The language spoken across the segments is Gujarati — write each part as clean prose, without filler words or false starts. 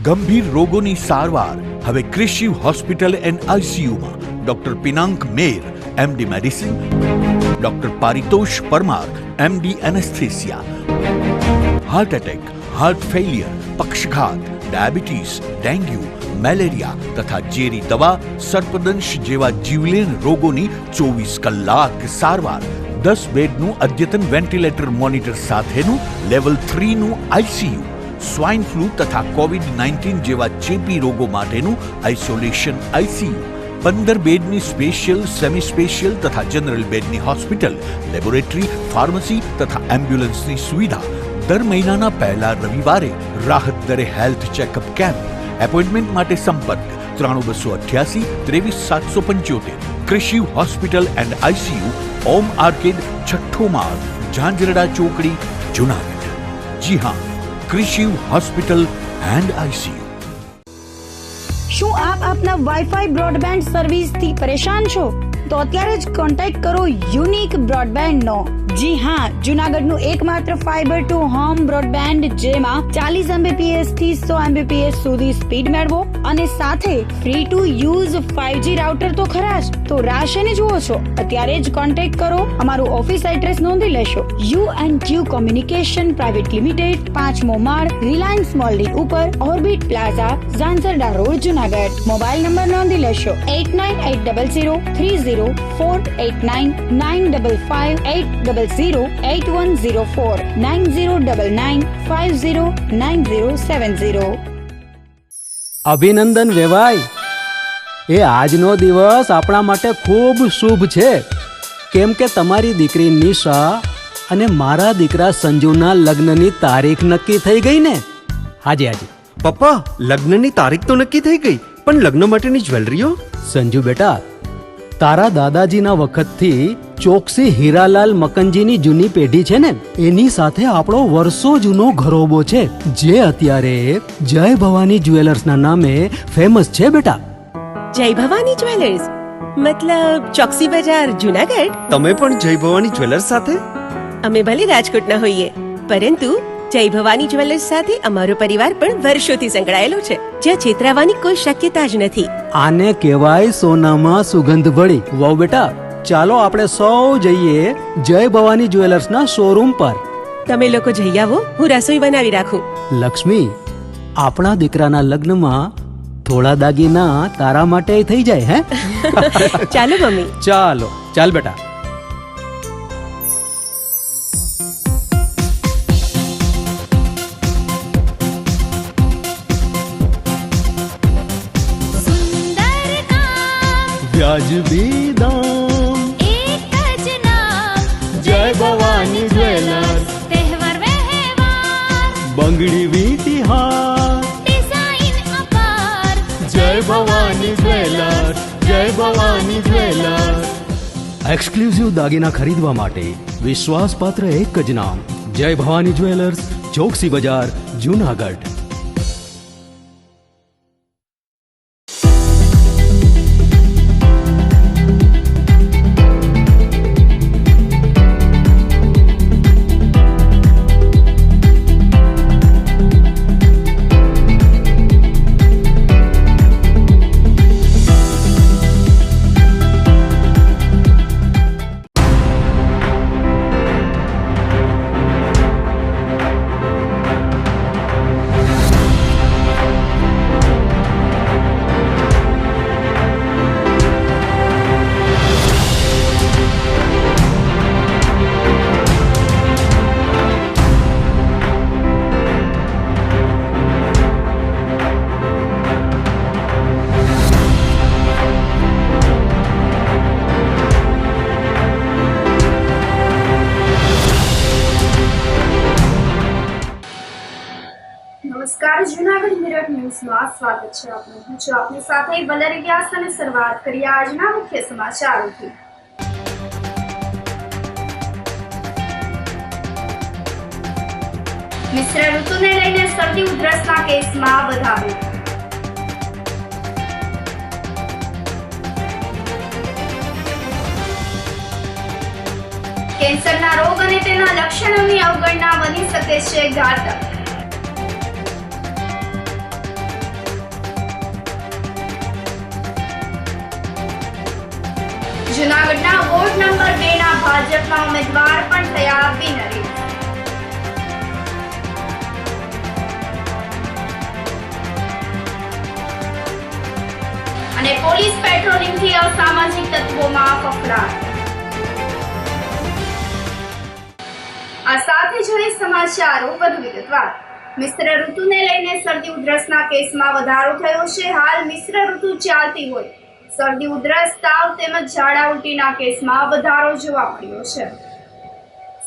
ગંભીર રોગોની સારવાર હવે કૃષિ હોસ્પિટલ એન્ડ આઈસીયુમાં doctor Pinank Mer, MD medicine, doctor Paritosh Parmar, MD anaesthesia, heart attack, heart failure, પક્ષઘાત, ડાયાબિટીસ, ડેન્ગ્યુ, મેલેરિયા તથા ઝેરી દવા, સર્પદંશ જેવા જીવલેણ રોગોની 24 કલાક સારવાર, 10 બેડનું અદ્યતન વેન્ટિલેટર મોનિટર સાથેનું લેવલ 3નું આઈસીયુ, સ્વાઇન ફ્લૂ તથા કોવિડ-19 જેવા ચેપી રોગો માટેનું આઇસોલેશન આઈસીયુ, 15 બેડની સ્પેશિયલ, સેમી સ્પેશિયલ તથા જનરલ બેડની હોસ્પિટલ, લેબોરેટરી, ફાર્મસી તથા એમ્બ્યુલન્સની સુવિધા, દર મહિનાના પહેલા રવિવારે રાહત દરે હેલ્થ ચેકઅપ કેમ્પ. એપોઇન્ટમેન્ટ માટે સંપર્ક 9288 23775. કૃષિ hospital and ICU, Om arcade, છઠ્ઠો માળ, ઝાંઝરડા ચોકડી, જુનાગઢ. જી હા, કૃષિ હોસ્પિટલ એન્ડ આઈસીયુ. શું આપ આપના વાઈફાઈ બ્રોડબેન્ડ સર્વિસથી પરેશાન છો? તો અત્યારે જ કોન્ટેક્ટ કરો યુનિક બ્રોડબેન્ડ નો. જી હા, જુનાગઢનું એકમાત્ર ફાઈબર ટુ હોમ બ્રોડબેન્ડ, જેમાં 40 Mbps થી 100 Mbps સુધી સ્પીડ મેળવો અને સાથે free to use 5G router તો ખરા જ. તો રાહ શેની જુઓ છો? અત્યારે જ કોન્ટેક્ટ કરો. અમારું ઓફિસ એડ્રેસ નોંધી લેશો. U&Q કોમ્યુનિકેશન પ્રાઇવેટ લિમિટેડ, 5મો માળ, રિલાયન્સ મોલની ઉપર, orbit plaza, Zanzarda road, Junagadh. Mobile number નોંધી લેશો 8980030489 955 8008104 9099509070. અભિનંદન વેવાય. એ આજનો દિવસ આપણા માટે ખૂબ શુભ છે, કેમ કે તમારી દીકરી નિશા અને મારા દીકરા સંજુના લગ્નની તારીખ નક્કી થઈ ગઈ ને. હાજી હાજી પપ્પા, લગ્નની તારીખ તો નક્કી થઈ ગઈ, પણ લગ્ન માટેની જ્વેલરીઓ? સંજુ બેટા, તારા દાદાજીના વખતથી ચોકસી હીરાલાલ મકનજીની જૂની પેઢી છે ને, એની સાથે આપણો વર્ષો જૂનો ઘરોબો છે, જે અત્યારે જય ભવાની જ્વેલર્સના નામે ફેમસ છે બેટા. જય ભવાની જ્વેલર્સ મતલબ ચોકસી બજાર, જુનાગઢ? તમે પણ જય ભવાની જ્વેલર્સ સાથે? અમે ભલે રાજકોટના હોઈએ, પરંતુ જય ભવાની જ્વેલર્સ સાથે અમારો પરિવાર પણ વર્ષોથી સંકળાયેલો છે, જ્યાં છેતરાવાની કોઈ શક્યતા જ નથી. આને કહેવાય સોનામાં સુગંધ ભળી. વાવ બેટા, ચાલો આપણે સૌ જઈએ જય ભવાની જ્વેલર્સના શોરૂમ પર. તમે લોકો જઈ આવો, હું રસોઈ બનાવી રાખું. લક્ષ્મી, આપણા દીકરાના લગ્નમાં થોડા દાગીના તારા માટે થઈ જાય. હે ચાલો મમ્મી. ચાલો ચાલ બેટા. વ્યાજબી દામ, એક જ નામ, જય ભવાની જ્વેલર્સ. તહેવાર વ્યવહાર, બંગડી વીંટી હાર, ડિઝાઇન અપાર, જય ભવાની જ્વેલર્સ, જય ભવાની જ્વેલર્સ. એક્સક્લુઝિવ દાગીના ખરીદવા માટે વિશ્વાસપાત્ર એક જ નામ, જય ભવાની જ્વેલર્સ, ચોકસી બજાર, જુનાગઢ. નમસ્કાર, જૂનાગઢ મિરર ન્યૂઝમાં સ્વાગત છે આપનું. હું છું આપની સાથે વલરી વ્યાસ અને શરૂઆત કરીએ આજના મુખ્ય સમાચારોથી. મિશ્ર ઋતુને લઈને શરદી ઉધરસના કેસમાં વધારો. કેન્સરના રોગ અને તેના લક્ષણોની અવગણના બની શકે છે ઘાતક. જૂનાગઢના વોર્ડ નંબર 2 ના ભાજપના ઉમેદવાર પણ થયા બિનહરીફ. અને પોલીસ પેટ્રોલિંગથી અસામાજિક તત્વોમાં ફફડાટ. આ સાથે જોઈએ સમાચારો વધુ વિગતવાર. મિશ્ર ઋતુને લઈને શરદી ઉધરસના કેસમાં વધારો થયો છે. હાલ મિશ્ર ઋતુ ચાલતી હોય શરદી ઉધરસ તાવ તેમજ ઝાડા ઉલટીના કેસમાં વધારો જોવા મળ્યો છે.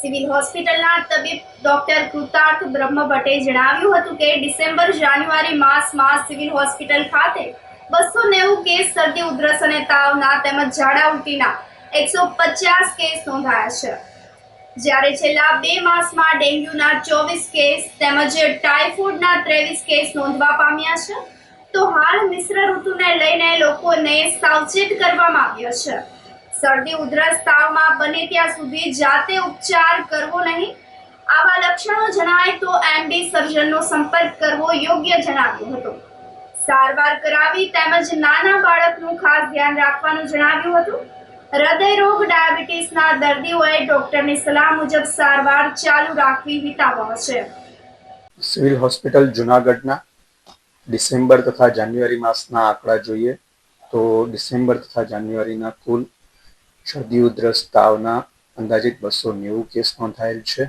સિવિલ હોસ્પિટલના તબીબ ડોક્ટર કૃતાર્થ બ્રહ્મભટ્ટે જણાવ્યું હતું કે ડિસેમ્બર જાન્યુઆરી માસમાં સિવિલ હોસ્પિટલ ખાતે 290 કેસ શરદી ઉધરસ અને તાવના તેમજ ઝાડા ઉલટીના 150 કેસ નોંધાયા છે. જ્યારે છેલ્લા 2 માસમાં ડેન્ગ્યુના 24 કેસ તેમજ ટાઇફોઇડના 23 કેસ નોંધવા પામ્યા છે. તો હાલ મિશ્ર ઋતુને લઈને લોકોને સાવચેત કરવામાં આવ્યા છે. શરદી ઉધરસ તાવમાં બને ત્યાં સુધી જાતે ઉપચાર કરવો નહીં. આવા લક્ષણો જણાય તો એમડી સર્જનનો સંપર્ક કરવો યોગ્ય જણાવ્યું હતું. સારવાર કરાવી તેમજ નાના બાળકનું ખાસ ધ્યાન રાખવાનું જણાવ્યું હતું. હૃદય રોગ ડાયાબિટીસના દર્દીઓએ ડોક્ટરની સલાહ મુજબ સારવાર ચાલુ રાખવી હિતાવહ છે. સિવિલ હોસ્પિટલ જૂનાગઢના ડિસેમ્બર તથા જાન્યુઆરી માસના આંકડા જોઈએ તો ડિસેમ્બર તથા જાન્યુઆરીના કુલ શરદી ઉધરસ તાવના અંદાજિત 290 કેસ નોંધાયેલ છે.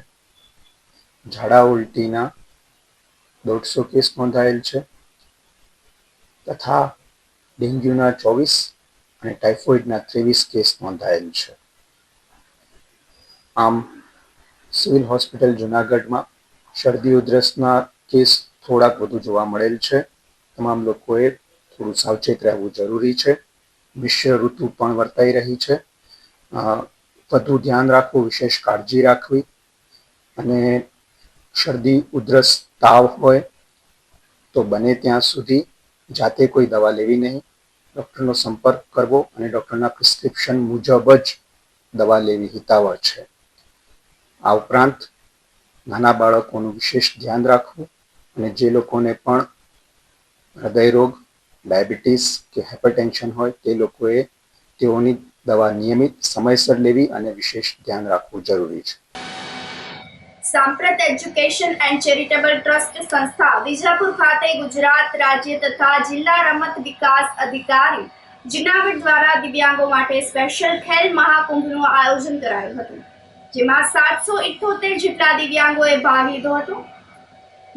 ઝાડા ઉલટીના 150 કેસ નોંધાયેલ છે તથા ડેન્ગ્યુના 24 અને ટાઇફોઇડના 23 કેસ નોંધાયેલ છે. આમ સિવિલ હોસ્પિટલ જૂનાગઢમાં શરદી ઉધરસના કેસ થોડાક વધુ જોવા મળેલ છે. તમામ લોકોએ થોડું સાવચેત રહેવું જરૂરી છે. મિશ્ર ઋતુ પણ વર્તાઈ રહી છે. વધુ ધ્યાન રાખવું, વિશેષ કાળજી રાખવી અને શરદી ઉધરસ તાવ હોય તો બને ત્યાં સુધી જાતે કોઈ દવા લેવી નહીં. ડૉક્ટરનો સંપર્ક કરવો અને ડૉક્ટરના પ્રિસ્ક્રિપ્શન મુજબ જ દવા લેવી હિતાવહ છે. આ ઉપરાંત નાના બાળકોનું વિશેષ ધ્યાન રાખવું અને જે લોકોને પણ હૃદય રોગ, ડાયાબિટીસ કે હાઇપરટેન્શન હોય તે લોકોએ તેઓની દવા નિયમિત સમયસર લેવી અને વિશેષ ધ્યાન રાખવું જરૂરી છે. સાંપ્રત એજ્યુકેશન એન્ડ ચેરિટેબલ ટ્રસ્ટ સંસ્થા વિજાપુર ખાતે ગુજરાત રાજ્ય તથા જિલ્લા રમત વિકાસ અધિકારી જૂનાગઢ દ્વારા દિવ્યાંગો માટે સ્પેશિયલ ખેલ મહાકુંભનું આયોજન કરાયું હતું. જેમાં 778 જેટલા દિવ્યાંગોએ ભાગ લીધો હતો.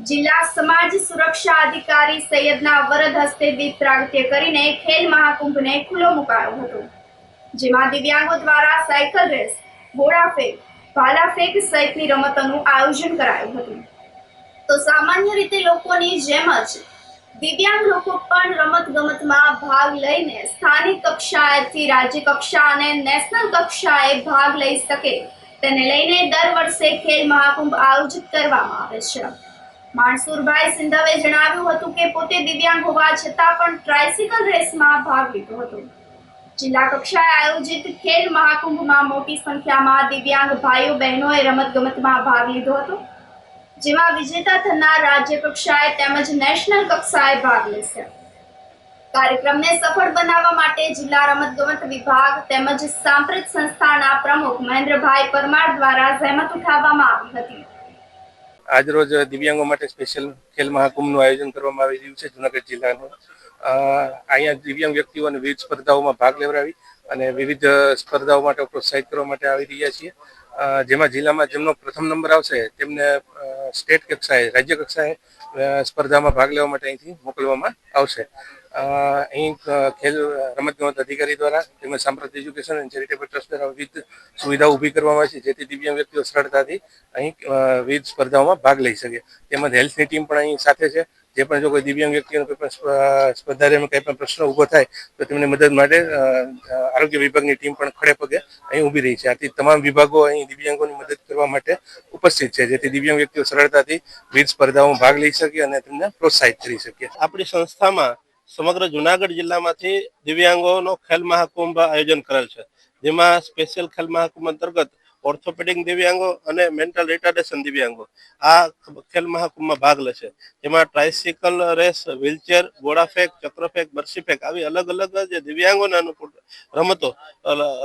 જિલ્લા સમાજ સુરક્ષા અધિકારી સૈયદના વરદ હસ્તે દીપ પ્રાગટ્ય કરીને ખેલ મહાકુંભને ખુલ્લો મુકાયો હતો. જેમાં દિવ્યાંગો દ્વારા સાયકલ રેસ, ઘોડા ફેંક, ભાલા ફેંક સહિતની રમતોનું આયોજન કરાયું હતું. તો સામાન્ય રીતે લોકોની જેમ જ દિવ્યાંગ લોકો પણ રમતગમતમાં ભાગ લઈને સ્થાનિક કક્ષાએથી રાજ્ય કક્ષા અને નેશનલ કક્ષાએ ભાગ લઈ શકે તેને લઈને દર વર્ષે ખેલ મહાકુંભ આયોજિત કરવામાં આવે છે. માણસુરભાઈ સિંધવે જણાવ્યું હતું કે પોતે દિવ્યાંગ હોવા છતાં પણ ટ્રાયસિકલ રેસમાં ભાગ લીધો હતો. જિલ્લા કક્ષાએ આયોજિત ખેલ મહાકુંભમાં મોટી સંખ્યામાં દિવ્યાંગ ભાઈઓ બહેનોએ રમતગમતમાં ભાગ લીધો હતો. જેમાં વિજેતા થનાર રાજ્ય કક્ષાએ તેમજ નેશનલ કક્ષાએ ભાગ લેશે. કાર્યક્રમને સફળ બનાવવા માટે જિલ્લા રમતગમત વિભાગ તેમજ સાંપ્રત સંસ્થાના પ્રમુખ મહેન્દ્રભાઈ પરમાર દ્વારા જહેમત ઉઠાવવામાં આવી હતી. આજરોજ દિવ્યાંગો માટે સ્પેશિયલ ખેલ મહાકુંભનું આયોજન કરવામાં આવી રહ્યું છે જૂનાગઢ જિલ્લાનું. અહીંયા દિવ્યાંગ વ્યક્તિઓને વિવિધ સ્પર્ધાઓમાં ભાગ લેવડાવી અને વિવિધ સ્પર્ધાઓ માટે પ્રોત્સાહિત કરવા માટે આવી રહ્યા છીએ. જેમાં જિલ્લામાં જેમનો પ્રથમ નંબર આવશે તેમને સ્ટેટ કક્ષાએ, રાજ્ય કક્ષાએ સ્પર્ધામાં ભાગ લેવા માટે અહીંથી મોકલવામાં આવશે. અહીં ખેલ રમતગમત અધિકારી દ્વારા તેમજ સાંપ્રત એજ્યુકેશન એન્ડ ચેરિટેબલ ટ્રસ્ટ દ્વારા વિવિધ સુવિધાઓ ઊભી કરવામાં આવે છે જેથી દિવ્યાંગ વ્યક્તિઓ સરળતાથી અહીં વિવિધ સ્પર્ધાઓમાં ભાગ લઈ શકે. તેમજ હેલ્થની ટીમ પણ અહીં સાથે છે. જે પણ જો કોઈ દિવ્યાંગ વ્યક્તિઓનો કોઈ પણ સ્પર્ધા દરમિયાન કંઈ પણ પ્રશ્ન ઊભો થાય તો તેમને મદદ માટે આરોગ્ય વિભાગની ટીમ પણ ખડે પગે અહીં ઊભી રહી છે. આથી તમામ વિભાગો અહીં દિવ્યાંગોની મદદ કરવા માટે ઉપસ્થિત છે જેથી દિવ્યાંગ વ્યક્તિઓ સરળતાથી વિવિધ સ્પર્ધાઓમાં ભાગ લઈ શકે અને તેમને પ્રોત્સાહિત કરી શકે. આપણી સંસ્થામાં સમગ્ર જૂનાગઢ જિલ્લામાંથી દિવ્યાંગોનો ખેલ મહાકુંભ આયોજન કરેલ છે. જેમાં સ્પેશિયલ ખેલ મહાકુંભ અંતર્ગત ઓર્થોપેડિક દિવ્યાંગો અને મેન્ટલ રિટાર્ડેશન દિવ્યાંગો આ ખેલ મહાકુંભમાં ભાગ લેશે. જેમાં ટ્રાયસિકલ રેસ, વ્હીલચેર, ગોળાફેંક, ચક્રફેંક, બરસીફેંક આવી અલગ અલગ જે દિવ્યાંગોને અનુકૂળ રમતો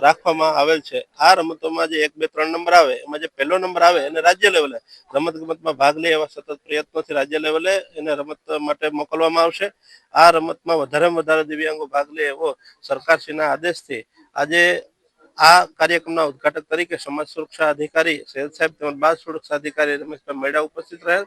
રાખવામાં આવેલ છે. આ રમતોમાં જે 1, 2, 3 નંબર આવે એમાં જે પહેલો નંબર આવે એને રાજ્ય લેવલે રમત ગમતમાં ભાગ લે એવા સતત પ્રયત્નોથી રાજ્ય લેવલે એને રમત માટે મોકલવામાં આવશે. આ રમતમાં વધારેમાં વધારે દિવ્યાંગો ભાગ લે એવો સરકારશ્રીના આદેશથી આજે આ કાર્યક્રમના ઉદઘાટક તરીકે સમાજ સુરક્ષા અધિકારી સૈયદ સાહેબ તેમજ બાળ સુરક્ષા અધિકારી રમેશભાઈ મેડા ઉપસ્થિત રહેલ.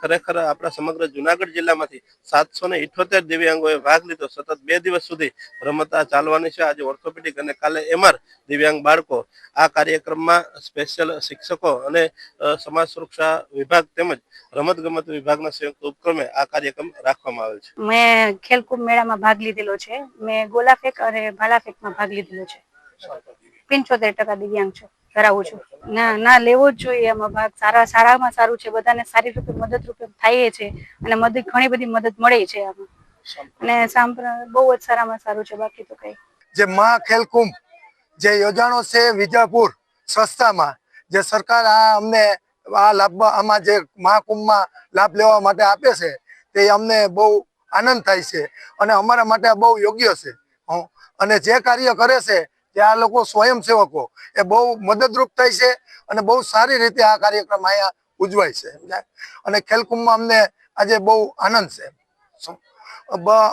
ખરેખર આપણા સમગ્ર જુનાગઢ જિલ્લામાંથી 778 દિવ્યાંગોએ ભાગ લીધો. સતત 2 દિવસ સુધી રમત આ ચાલવાની છે. આજે ઓર્થોપેડિક અને કાલે MR દિવ્યાંગ બાળકો આ કાર્યક્રમમાં સ્પેશિયલ શિક્ષકો અને સમાજ સુરક્ષા વિભાગ તેમજ રમત ગમત વિભાગના સંયુક્ત ઉપક્રમે આ કાર્યક્રમ રાખવામાં આવેલ છે. મેં ખેલકૂદ મેળામાં ભાગ લીધેલો છે. મેં ગોલાફેંક અને ભાલાફેંકમાં ભાગ લીધેલો છે. 75% દિવ્યાંગ છું, ધરાવું છું. ના લેવો જ જોઈએ આમાં ભાગ. સારામાં સારું છે. બધાને સારી રીતે મદદરૂપ થાય છે અને ઘણી બધી મદદ મળે છે આમાં અને બહુ જ સારામાં સારું છે. બાકી તો કઈ જે મહા ખેલકુંભ જે યોજાણો છે વિજાપુર સંસ્થામાં, જે સરકાર અમને આ લાભ આમાં જે મહાકુંભમાં લાભ લેવા માટે આપે છે તે અમને બહુ આનંદ થાય છે અને અમારા માટે બહુ યોગ્ય છે. અને જે કાર્ય કરે છે જે આ લોકો સ્વયંસેવકો એ બહુ મદદરૂપ થાય છે અને બહુ સારી રીતે આ કાર્યક્રમ અહીંયા ઉજવાય છે. અને ખેલકુંભમાં અમને આજે બહુ આનંદ છે.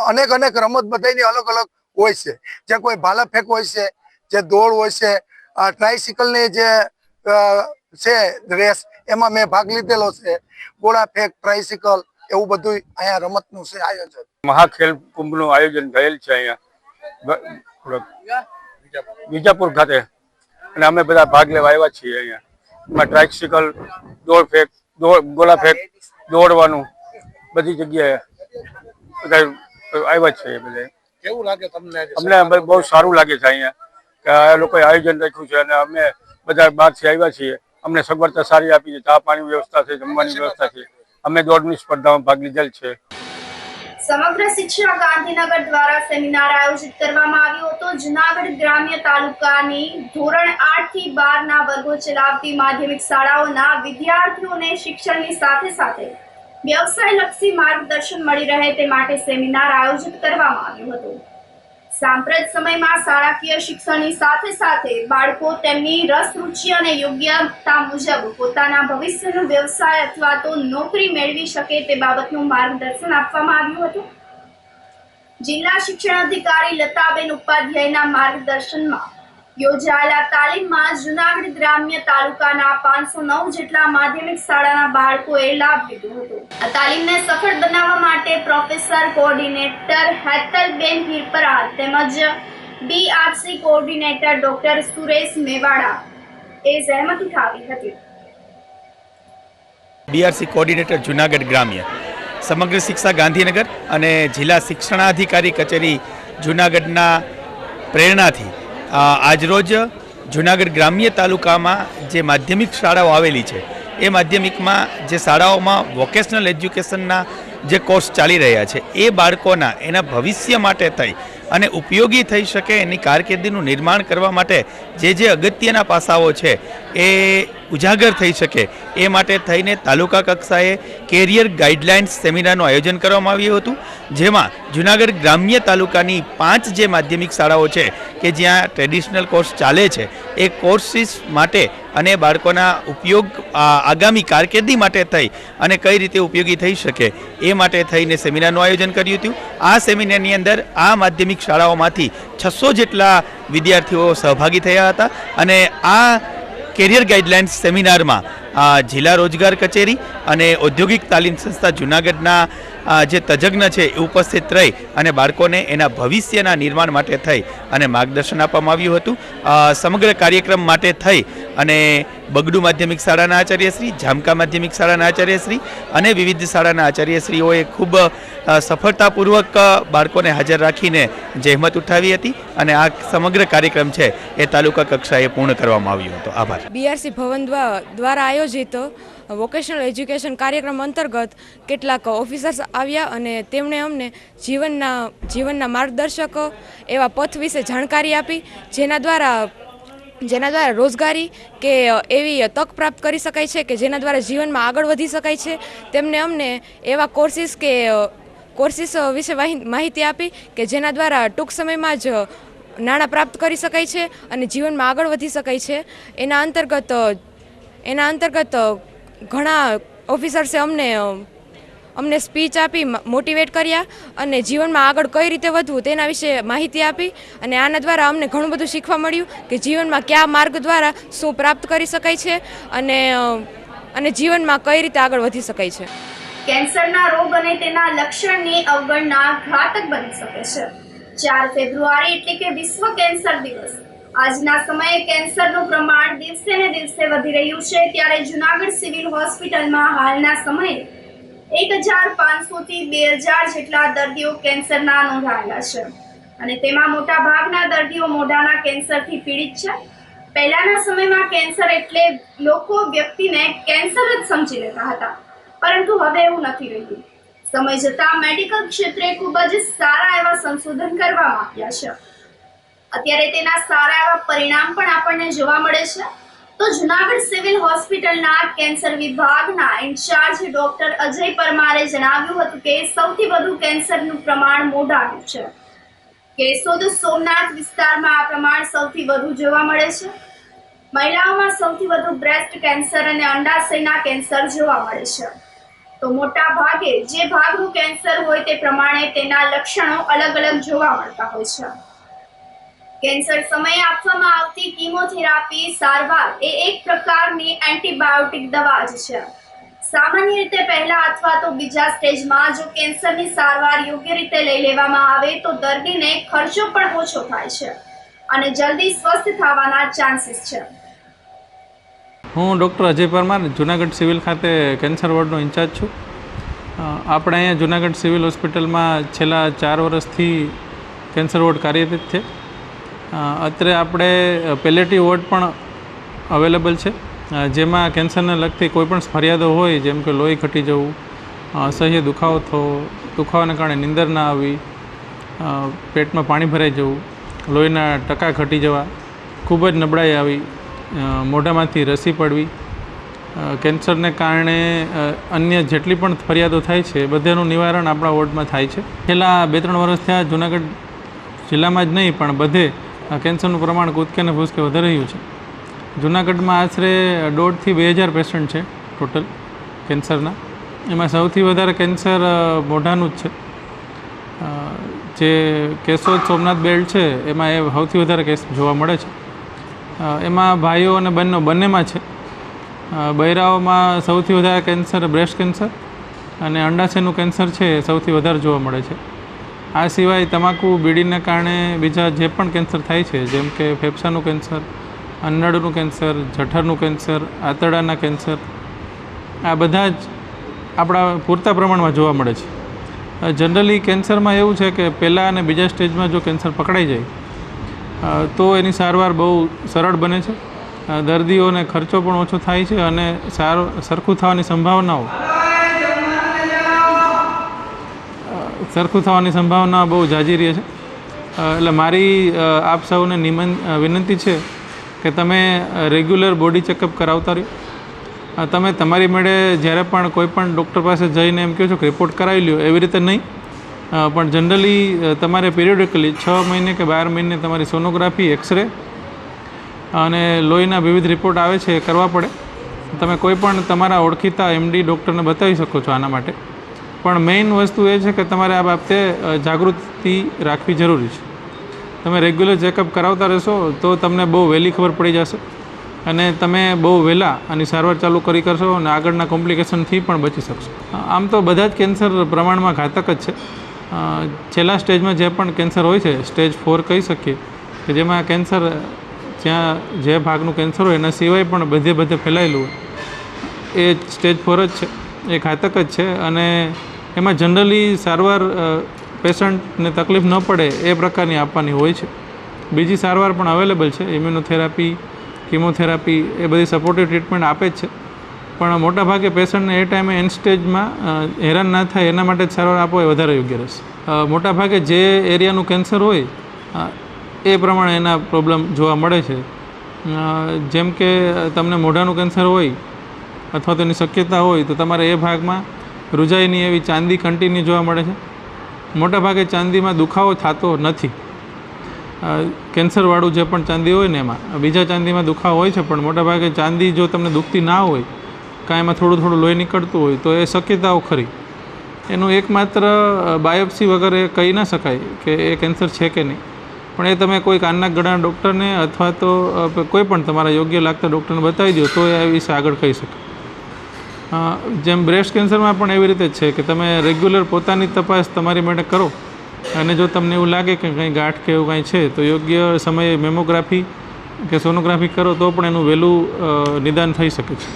અનેક રમત બધાની અલગ અલગ હોય છે. જે કોઈ ભાલા ફેંક હોય છે, જે દોડ હોય છે, ટ્રાયસિકલની જે છે રેસ એમાં મેં ભાગ લીધેલો છે. ગોળા ફેંક, ટ્રાયસિકલ એવું બધું અહીંયા રમતનું છે આયોજન. મહાખેલ કુંભનું આયોજન થયેલ છે અહીંયા વિજાપુર ખાતે અને અમે બધા ભાગ લેવા આવ્યા છીએ. અહીંયા એમાં ટ્રાયસિકલ, દોડ ફેંક, ગોળા ફેંક, દોડવાનું બધી જગ્યાએ બધા આવ્યા છે. બધા કેવું લાગે તમને? અમને બહુ સારું લાગે છે અહીંયા કે આ લોકોએ આયોજન રાખ્યું છે અને અમે બધા બહારથી આવ્યા છીએ. અમને સગવડતા સારી આપી છે. ચા પાણી વ્યવસ્થા છે, જમવાની વ્યવસ્થા છે. અમે દોડની સ્પર્ધામાં ભાગ લીધેલ છે. સમગ્ર શિક્ષા ગાંધીનગર દ્વારા સેમિનાર આયોજિત કરવામાં આવ્યો હતો. જુનાગઢ ગ્રામ્ય તાલુકાની ધોરણ 8 થી 12 ના વર્ગો ચલાવતી માધ્યમિક શાળાઓના વિદ્યાર્થીઓને શિક્ષણની સાથે સાથે વ્યવસાયલક્ષી માર્ગદર્શન મળી રહે તે માટે સેમિનાર આયોજિત કરવામાં આવ્યું હતું. સાંપ્રત સમયમાં શાળાકીય શિક્ષણની સાથે સાથે બાળકો તેમની રસ રુચિ અને યોગ્યતા મુજબ પોતાના ભવિષ્યનો વ્યવસાય અથવા તો નોકરી મેળવી શકે તે બાબતનું માર્ગદર્શન આપવામાં આવ્યું હતું. જિલ્લા શિક્ષણ અધિકારી લતાબેન ઉપાધ્યાયના માર્ગદર્શનમાં યોજાયેલા તાલીમમાં જુનાગઢ ગ્રામ્ય તાલુકાના 509 જેટલા માધ્યમિક શાળાના બાળકોએ લાભ લીધો હતો. આ તાલીમને સફળ બનાવવા માટે પ્રોફેસર કોઓર્ડિનેટર હેતલબેન હિરપરા તેમજ BRC coordinator doctor Suresh Mewada એ જહેમત ઉઠાવી હતી. બીઆરસી કોઓર્ડિનેટર જુનાગઢ ગ્રામ્ય, સમગ્ર શિક્ષા ગાંધીનગર અને જિલ્લા શિક્ષણાધિકારી કચેરી જુનાગઢના પ્રેરણાથી આજરોજ જુનાગઢ ગ્રામ્ય તાલુકામાં જે માધ્યમિક શાળાઓ આવેલી છે એ માધ્યમિકમાં જે શાળાઓમાં વોકેશનલ એજ્યુકેશનના જે કોર્સ ચાલી રહ્યા છે એ બાળકોના એના ભવિષ્ય માટે થઈ અને ઉપયોગી થઈ શકે એની કારકિર્દીનું નિર્માણ કરવા માટે જે અગત્યના પાસાઓ છે એ ઉજાગર થઈ શકે એ માટે થઈને તાલુકા કક્ષાએ કેરિયર ગાઈડલાઇન્સ સેમિનારનું આયોજન કરવામાં આવ્યું હતું. જેમાં જુનાગઢ ગ્રામ્ય તાલુકાની 5 જે માધ્યમિક શાળાઓ છે કે જ્યાં ટ્રેડિશનલ કોર્સ ચાલે છે એ કોર્સિસ માટે અને બાળકોના ઉપયોગ આગામી કારકિર્દી માટે થઈ અને કઈ રીતે ઉપયોગી થઈ શકે એ માટે થઈને સેમિનારનું આયોજન કર્યું હતું. આ સેમિનારની અંદર આ માધ્યમિક શાળાઓમાંથી 600 જેટલા વિદ્યાર્થીઓ સહભાગી થયા હતા અને આ કેરિયર ગાઈડલાઇન્સ સેમિનારમાં જિલ્લા રોજગાર કચેરી અને ઔદ્યોગિક તાલીમ સંસ્થા જુનાગઢના જે તજજ્ઞ છે એ ઉપસ્થિત રહી અને બાળકોને એના ભવિષ્યના નિર્માણ માટે થઈ અને માર્ગદર્શન આપવામાં આવ્યું હતું. સમગ્ર કાર્યક્રમ માટે થઈ અને બગડુ માધ્યમિક શાળાના આચાર્યશ્રી, જામકા માધ્યમિક શાળાના આચાર્યશ્રી અને વિવિધ શાળાના આચાર્યશ્રીઓએ ખૂબ સફળતાપૂર્વક બાળકોને હાજર રાખીને જહેમત ઉઠાવી હતી અને આ સમગ્ર કાર્યક્રમ છે એ તાલુકા કક્ષાએ પૂર્ણ કરવામાં આવ્યો હતો. આભાર. બીઆરસી ભવન દ્વારા આયોજિત વોકેશનલ એજ્યુકેશન કાર્યક્રમ અંતર્ગત કેટલાક ઓફિસર્સ આવ્યા અને તેમણે અમને જીવનના માર્ગદર્શકો એવા પથ વિશે જાણકારી આપી, જેના દ્વારા જેના દ્વારા રોજગારી કે એવી તક પ્રાપ્ત કરી શકાય છે કે જેના દ્વારા જીવનમાં આગળ વધી શકાય છે. તેમને અમને એવા કોર્સિસ વિશે માહિતી આપી કે જેના દ્વારા ટૂંક સમયમાં જ નાણાં પ્રાપ્ત કરી શકાય છે અને જીવનમાં આગળ વધી શકાય છે. એના અંતર્ગત ઘણા ઓફિસર્સે અમને સ્પીચ આપી, મોટિવેટ કર્યા અને જીવનમાં આગળ કઈ રીતે વધવું તેના વિશે માહિતી આપી. અને આના દ્વારા અમને ઘણું બધું શીખવા મળ્યું કે જીવનમાં કયા માર્ગ દ્વારા શું પ્રાપ્ત કરી શકાય છે અને જીવનમાં કઈ રીતે આગળ વધી શકાય છે. કેન્સરના રોગ અને તેના લક્ષણની અવગણના ઘાતક બની શકે છે. 4 ફેબ્રુઆરી એટલે કે વિશ્વ કેન્સર દિવસ. આજના સમયે કેન્સરનું પ્રમાણ દિવસે ને દિવસે વધી રહ્યું છે, ત્યારે જૂનાગઢ સિવિલ હોસ્પિટલમાં હાલના સમયે 1500 થી 2000 જેટલા દર્દીઓ કેન્સરના નોંધાયેલા છે અને તેમાં મોટા ભાગના દર્દીઓ મોઢાના કેન્સરથી પીડિત છે. પહેલાના સમયમાં કેન્સર એટલે લોકો વ્યક્તિને કેન્સર જ સમજી લેતા હતા, પરંતુ હવે એવું નથી રહ્યું. સમય જતાં મેડિકલ ક્ષેત્રે ખૂબ જ સારા એવા સંશોધન કરવામાં આવ્યા છે. અત્યારે તેના સારા એવા પરિણામ પણ આપણને જોવા મળે છે. તો જૂનાગઢ સિવિલ હોસ્પિટલના કેન્સર વિભાગના ઇન્ચાર્જ ડોક્ટર અજય પરમારે જણાવ્યું હતું કે સૌથી વધુ કેન્સરનું પ્રમાણ મોઢાનું છે. કેશોદ સોમનાથ વિસ્તારમાં આ પ્રમાણ સૌથી વધુ જોવા મળે છે. મહિલાઓમાં સૌથી વધુ બ્રેસ્ટ કેન્સર અને અંડાશયના કેન્સર જોવા મળે છે. તો મોટા ભાગે જે ભાગનું કેન્સર હોય તે પ્રમાણે તેના લક્ષણો અલગ અલગ જોવા મળતા હોય છે. કેન્સર સમયે આપવામાં આવતી કીમોથેરાપી સારવાર એ એક પ્રકારની એન્ટીબાયોટિક દવા જ છે. સામાન્ય રીતે પહેલા અથવા તો બીજા સ્ટેજમાં જો કેન્સરની સારવાર યોગ્ય રીતે લઈ લેવામાં આવે તો દર્દીને ખર્ચો પણ ઓછો થાય છે અને જલ્દી સ્વસ્થ થવાના ચાન્સીસ છે. હું ડૉક્ટર અજય પરમાર જૂનાગઢ સિવિલ ખાતે કેન્સર વોર્ડનો ઇન્ચાર્જ છું. આપણે અહીંયા જૂનાગઢ સિવિલ હોસ્પિટલમાં છેલ્લા 4 વર્ષથી કેન્સર વોર્ડ કાર્યરત છે. અત્યારે આપણે પેલેટિવ વોર્ડ પણ અવેલેબલ છે, જેમાં કેન્સરને લગતી કોઈપણ ફરિયાદો હોય, જેમ કે લોહી ઘટી જવું, અસહ્ય દુખાવો થવો, દુખાવાને કારણે નીંદર ના આવી, પેટમાં પાણી ભરાઈ જવું, લોહીના ટકા ઘટી જવા, ખૂબ જ નબળાઈ આવી, મોઢામાંથી રસી પડવી, કેન્સરને કારણે અન્ય જેટલી પણ ફરિયાદો થાય છે બધાનું નિવારણ આપણા વોર્ડમાં થાય છે. છેલ્લા 2-3 વર્ષથી આ જૂનાગઢ જિલ્લામાં જ નહીં પણ બધે કેન્સરનું પ્રમાણ કૂદકે ને ભૂસકે વધી રહ્યું છે. જૂનાગઢમાં આશરે 1.5 થી 2000 પેશન્ટ છે ટોટલ કેન્સરના. એમાં સૌથી વધારે કેન્સર મોઢાનું જ છે. જે કેશોદ સોમનાથ બેલ્ટ છે એમાં એ સૌથી વધારે કેસ જોવા મળે છે. એમાં ભાઈઓ અને બંનેમાં છે. બૈરાઓમાં સૌથી વધારે કેન્સર બ્રેસ્ટ કેન્સર અને અંડાશયનું કેન્સર છે એ સૌથી વધારે જોવા મળે છે. આ સિવાય તમાકુ બીડીને કારણે બીજા જે પણ કેન્સર થાય છે, જેમ કે ફેફસાનું કેન્સર, અન્નળનું કેન્સર, જઠરનું કેન્સર, આંતરડાના કેન્સર, આ બધા જ આપણા પૂરતા પ્રમાણમાં જોવા મળે છે. જનરલી કેન્સરમાં એવું છે કે પહેલાં અને બીજા સ્ટેજમાં જો કેન્સર પકડાઈ જાય તો એની સારવાર બહુ સરળ બને છે. દર્દીઓને ખર્ચો પણ ઓછો થાય છે અને સરખું થવાની સંભાવના બહુ જાજી રહે છે. એટલે મારી આપ સૌને વિનંતી છે કે તમે રેગ્યુલર બોડી ચેકઅપ કરાવતા રહ્યો. તમે તમારી મેળે જ્યારે પણ કોઈ પણ ડૉક્ટર પાસે જઈને એમ કહો છો કે રિપોર્ટ કરાવી લ્યો, એવી રીતે નહીં, પણ જનરલી તમારે પિરિયોડિકલી 6 મહિને કે 12 મહિને તમારી સોનોગ્રાફી, એક્સરે અને લોહીના વિવિધ રિપોર્ટ આવે છે એ કરવા પડે. તમે કોઈ પણ તમારા ઓળખીતા એમડી ડૉક્ટરને બતાવી શકો છો આના માટે. પણ મેઇન વસ્તુ એ છે કે તમારે આ બાબતે જાગૃતિ રાખવી જરૂરી છે. તમે રેગ્યુલર ચેકઅપ કરાવતા રહેશો તો તમને બહુ વહેલી ખબર પડી જશે અને તમે બહુ વહેલા આની સારવાર ચાલુ કરશો અને આગળના કોમ્પ્લિકેશનથી પણ બચી શકશો. આમ તો બધા જ કેન્સર પ્રમાણમાં ઘાતક જ છે. છેલ્લા સ્ટેજમાં જે પણ કેન્સર હોય છે, સ્ટેજ 4 કહી શકીએ, કે જેમાં કેન્સર જ્યાં જે ભાગનું કેન્સર હોય એના સિવાય પણ બધે ફેલાયેલું હોય, એ સ્ટેજ 4 જ છે, એ ઘાતક જ છે. અને એમાં જનરલી સારવાર પેશન્ટને તકલીફ ન પડે એ પ્રકારની આપવાની હોય છે. બીજી સારવાર પણ અવેલેબલ છે, ઇમ્યુનોથેરાપી, કીમોથેરાપી, એ બધી સપોર્ટિવ ટ્રીટમેન્ટ આપે જ છે. પણ મોટાભાગે પેશન્ટને એ ટાઈમે એન્ડ સ્ટેજમાં હેરાન ના થાય એના માટે જ સારવાર આપવો એ વધારે યોગ્ય રહેશે. મોટાભાગે જે એરિયાનું કેન્સર હોય એ પ્રમાણે એના પ્રોબ્લેમ જોવા મળે છે. જેમ કે તમને મોઢાનું કેન્સર હોય અથવા તો એની શક્યતા હોય તો તમારે એ ભાગમાં રૂજાઈની એવી ચાંદી કન્ટિન્યુ જોવા મળે છે. મોટાભાગે ચાંદીમાં દુખાવો થતો નથી. કેન્સરવાળું જે પણ ચાંદી હોય ને એમાં બીજા ચાંદીમાં દુખાવો હોય છે, પણ મોટાભાગે ચાંદી જો તમને દુખતી ના હોય, કાંઈ એમાં થોડું થોડું લોહી નીકળતું હોય તો એ શક્યતાઓ ખરી. એનું એકમાત્ર બાયોપ્સી વગર એ કહી ના શકાય કે એ કેન્સર છે કે નહીં, પણ એ તમે કોઈ કાનના ગળાના ડૉક્ટરને અથવા તો કોઈ પણ તમારા યોગ્ય લાગતા ડૉક્ટરને બતાવી દો તો એ વિશે આગળ કહી શકે. જેમ બ્રેસ્ટ કેન્સરમાં પણ એવી રીતે જ છે કે તમે રેગ્યુલર પોતાની તપાસ તમારી માટે કરો અને જો તમને એવું લાગે કે કંઈ ગાંઠ કે એવું કાંઈ છે તો યોગ્ય સમયે મેમોગ્રાફી કે સોનોગ્રાફી કરો તો પણ એનું વહેલું નિદાન થઈ શકે છે.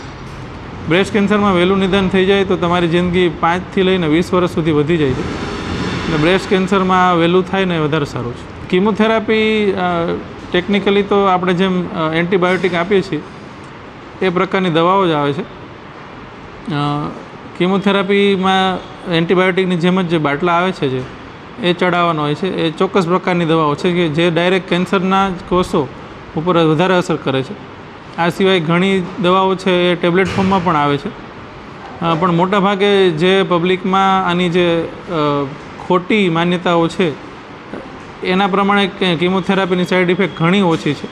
બ્રેસ્ટ કેન્સરમાં વહેલું નિદાન થઈ જાય તો તમારી જિંદગી 5થી લઈને 20 વર્ષ સુધી વધી જાય છે. અને બ્રેસ્ટ કેન્સરમાં વહેલું થાય ને એ વધારે સારું છે. કીમોથેરાપી ટેકનિકલી તો આપણે જેમ એન્ટીબાયોટિક આપીએ છીએ એ પ્રકારની દવાઓ જ આવે છે. કીમોથેરાપીમાં એન્ટીબાયોટિકની જેમ જ જે બાટલા આવે છે જે એ ચડાવવાનો હોય છે. એ ચોક્કસ પ્રકારની દવાઓ છે કે જે ડાયરેક્ટ કેન્સરના જ કોષો ઉપર વધારે અસર કરે છે. આ સિવાય ઘણી દવાઓ છે એ ટેબ્લેટ ફોર્મમાં પણ આવે છે. પણ મોટાભાગે જે પબ્લિકમાં આની જે ખોટી માન્યતાઓ છે એના પ્રમાણે કીમોથેરાપીની સાઈડ ઇફેક્ટ ઘણી ઓછી છે.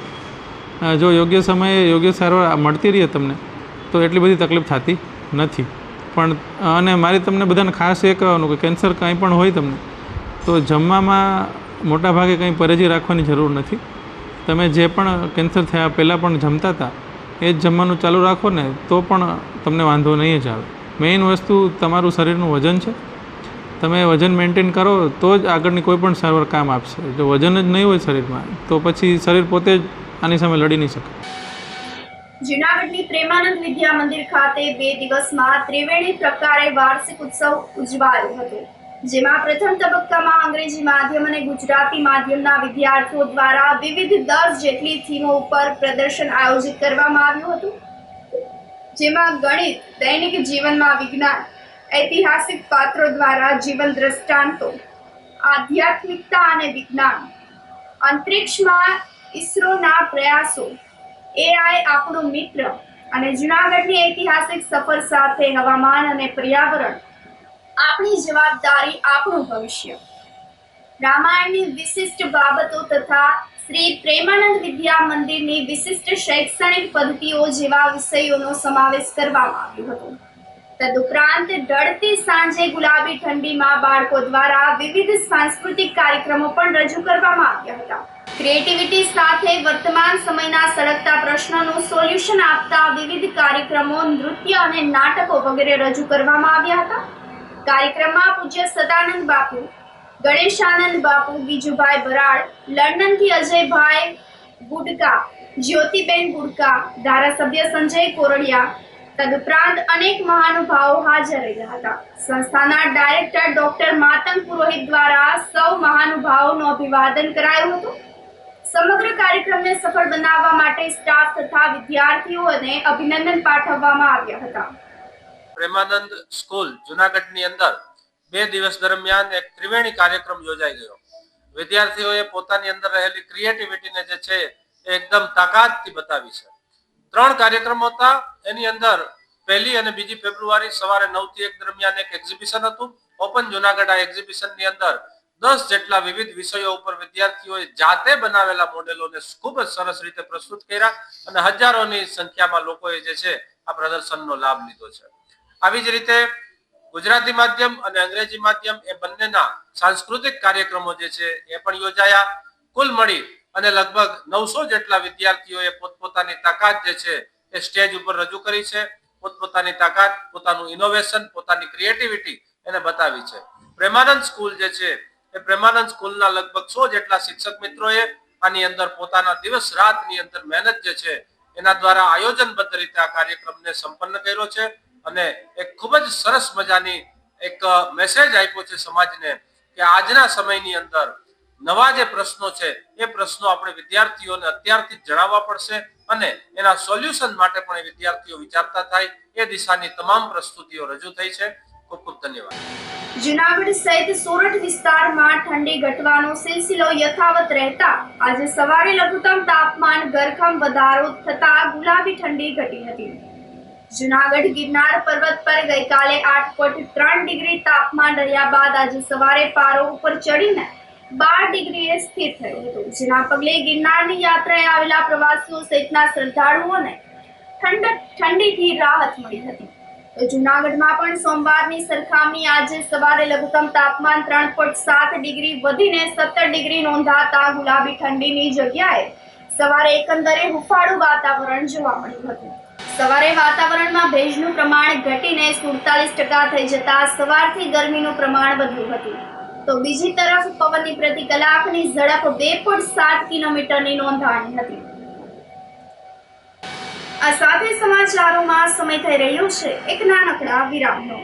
જો યોગ્ય સમયે યોગ્ય સારવાર મળતી રહે તમને તો એટલી બધી તકલીફ થતી નથી. પણ અને મારી તમને બધાને ખાસ એ કહેવાનું કે કેન્સર કાંઈ પણ હોય તમને તો જમવામાં મોટાભાગે કંઈ પરેજી રાખવાની જરૂર નથી. તમે જે પણ કેન્સર થયા પહેલાં પણ જમતા હતા એ જ જમવાનું ચાલુ રાખો ને તો પણ તમને વાંધો નહીં જ આવે. મેઇન વસ્તુ તમારું શરીરનું વજન છે. તમે વજન મેન્ટેન કરો તો જ આગળની કોઈ પણ સારવાર કામ આપશે. જો વજન જ નહીં હોય શરીરમાં તો પછી શરીર પોતે જ આની સામે લડી નહીં શકે. જૂનાગઢની પ્રેમાનંદ વિદ્યા મંદિર ખાતે 2 દિવસમાં ત્રિવેણી પ્રકારે વાર્ષિક ઉત્સવ ઉજવાયો હતો, જેમાં પ્રથમ તબક્કામાં અંગ્રેજી માધ્યમ અને ગુજરાતી માધ્યમના વિદ્યાર્થીઓ દ્વારા વિવિધ 10 જેટલી થીમો ઉપર પ્રદર્શન આયોજિત કરવામાં આવ્યું હતું, જેમાં ગણિત, દૈનિક જીવનમાં વિજ્ઞાન, ઐતિહાસિક પાત્રો દ્વારા જીવન દ્રષ્ટાંતો, આધ્યાત્મિકતા અને વિજ્ઞાન, અંતરિક્ષમાં ઇસરોના પ્રયાસો, AI આપણું મિત્ર અને જૂનાગઢની ઐતિહાસિક સફર સાથે હવામાન અને પર્યાવરણ, આપણી જવાબદારી આપણું ભવિષ્ય, રામાયણની વિશિષ્ટ બાબતો તથા શ્રી પ્રેમાનંદ વિદ્યા મંદિરની વિશિષ્ટ શૈક્ષણિક પદ્ધતિઓ જેવા વિષયોનો સમાવેશ કરવામાં આવ્યો હતો. તદુપરાંત ઢળતી સાંજે ગુલાબી ઠંડીમાં બાળકો દ્વારા વિવિધ સાંસ્કૃતિક કાર્યક્રમો પણ રજૂ કરવામાં આવ્યા હતા. ક્રિએટિવિટી સાથે વર્તમાન સમયના સળગતા પ્રશ્નોનું સોલ્યુશન આપતા વિવિધ કાર્યક્રમો, નૃત્ય અને નાટકો વગેરે રજૂ કરવામાં આવ્યા હતા. કાર્યક્રમમાં પૂજ્ય સદાનંદ બાપુ, ગણેશાનંદ બાપુ, ગીજુભાઈ બરાડ, લંડનથી અજયભાઈ ગુડકા, જ્યોતિબેન ગુડકા, ધારાસભ્ય સંજય કોરડિયા તદુપરાંત અનેક મહાનુભાવો હાજર રહ્યા હતા. સંસ્થાના ડાયરેક્ટર ડોક્ટર માતંગ પુરોહિત દ્વારા સૌ મહાનુભાવોનું અભિવાદન કરાયું હતું. સમગ્ર કાર્યક્રમને સફળ બનાવવા માટે સ્ટાફ તથા વિદ્યાર્થીઓને અભિનંદન પાઠવવામાં આવ્યા હતા. પ્રેમાનંદ સ્કૂલ જૂનાગઢની અંદર 2 દિવસ દરમિયાન એક ત્રિવેણી કાર્યક્રમ યોજાઈ ગયો. વિદ્યાર્થીઓએ પોતાની અંદર રહેલી ક્રિએટિવિટીને જે છે એ એકદમ તાકાતથી બતાવી છે. 3 કાર્યક્રમો હતા. એની અંદર 1લી અને 2જી ફેબ્રુઆરી સવારે 9 થી 1 દરમિયાન એક એક્ઝિબિશન હતું. ઓપન જૂનાગઢ આ એક્ઝિબિશનની અંદર 10 જેટલા વિવિધ વિષયો ઉપર વિદ્યાર્થીઓએ જાતે બનાવેલા મોડેલોને ખૂબ જ સરસ રીતે પ્રસ્તુત કર્યા અને હજારોની સંખ્યામાં લોકોએ જે છે આ પ્રદર્શનનો લાભ લીધો છે. આવી જ રીતે ગુજરાતી માધ્યમ અને અંગ્રેજી માધ્યમ એ બંનેના સાંસ્કૃતિક કાર્યક્રમો જે છે એ પણ યોજાયા. કુલ મળી અને લગભગ 900 જેટલા વિદ્યાર્થીઓએ પોતપોતાની તાકાત જે છે એ સ્ટેજ ઉપર રજૂ કરી છે. પોતપોતાની તાકાત, પોતાનું ઇનોવેશન, પોતાની ક્રિએટિવિટી એને બતાવી છે. પ્રેમાનંદ સ્કૂલ જે છે એ પ્રેમાનંદ સ્કૂલના લગભગ 100 જેટલા શિક્ષક મિત્રોએ આની અંદર પોતાના દિવસ રાતની અંદર મહેનત જે છે એના દ્વારા આયોજનબદ્ધ રીતે આ કાર્યક્રમને સંપન્ન કર્યો છે અને એક ખૂબ જ સરસ મજાની એક મેસેજ આપ્યો છે સમાજને કે આજના સમયની અંદર નવા જે પ્રશ્નો છે એ પ્રશ્નો આપણે વિદ્યાર્થીઓને અત્યારથી જ જણાવવા પડશે અને એના સોલ્યુશન માટે પણ વિદ્યાર્થીઓ વિચારતા થાય એ દિશાની તમામ પ્રસ્તુતિઓ રજૂ થઈ છે. ખૂબ ખૂબ ધન્યવાદ. જૂનાગઢ સહિત સોરઠ વિસ્તારમાં ઠંડી ઘટવાનો સિલસિલો યથાવત રહેતા આજે સવારે લઘુત્તમ તાપમાન ગરખમ વધારો થતા ગુલાબી ઠંડી ઘટી હતી. જૂનાગઢ ગિરનાર પર્વત પર ગઈકાલે 8.3 ડિગ્રી તાપમાન રહ્યા બાદ આજે સવારે પારો ઉપર ચડીને 12 ડિગ્રીએ સ્થિર થયો હતો, જેના પગલે ગિરનારની યાત્રાએ આવેલા પ્રવાસીઓ સહિતના શ્રદ્ધાળુઓને ઠંડીથી રાહત મળી હતી. તો જૂનાગઢમાં પણ સોમવારની સરખામણી આજે સવારે લઘુત્તમ તાપમાન 3.7 ડિગ્રી વધીને 17 ડિગ્રી નોંધાતા ગુલાબી ઠંડીની જગ્યાએ સવારે એકંદરે હુંફાળું વાતાવરણ જોવા મળ્યું હતું. સવારે વાતાવરણમાં ભેજનું પ્રમાણ ઘટીને 47% થઈ જતા સવારથી ગરમીનું પ્રમાણ વધ્યું હતું. તો બીજી તરફ પવનની પ્રતિ કલાકની ઝડપ 2.7 કિલોમીટરની નોંધાણી હતી. આ સાથે સમાચારોમાં સમય થઈ રહ્યો છે એક નાનકડા વિરામનો.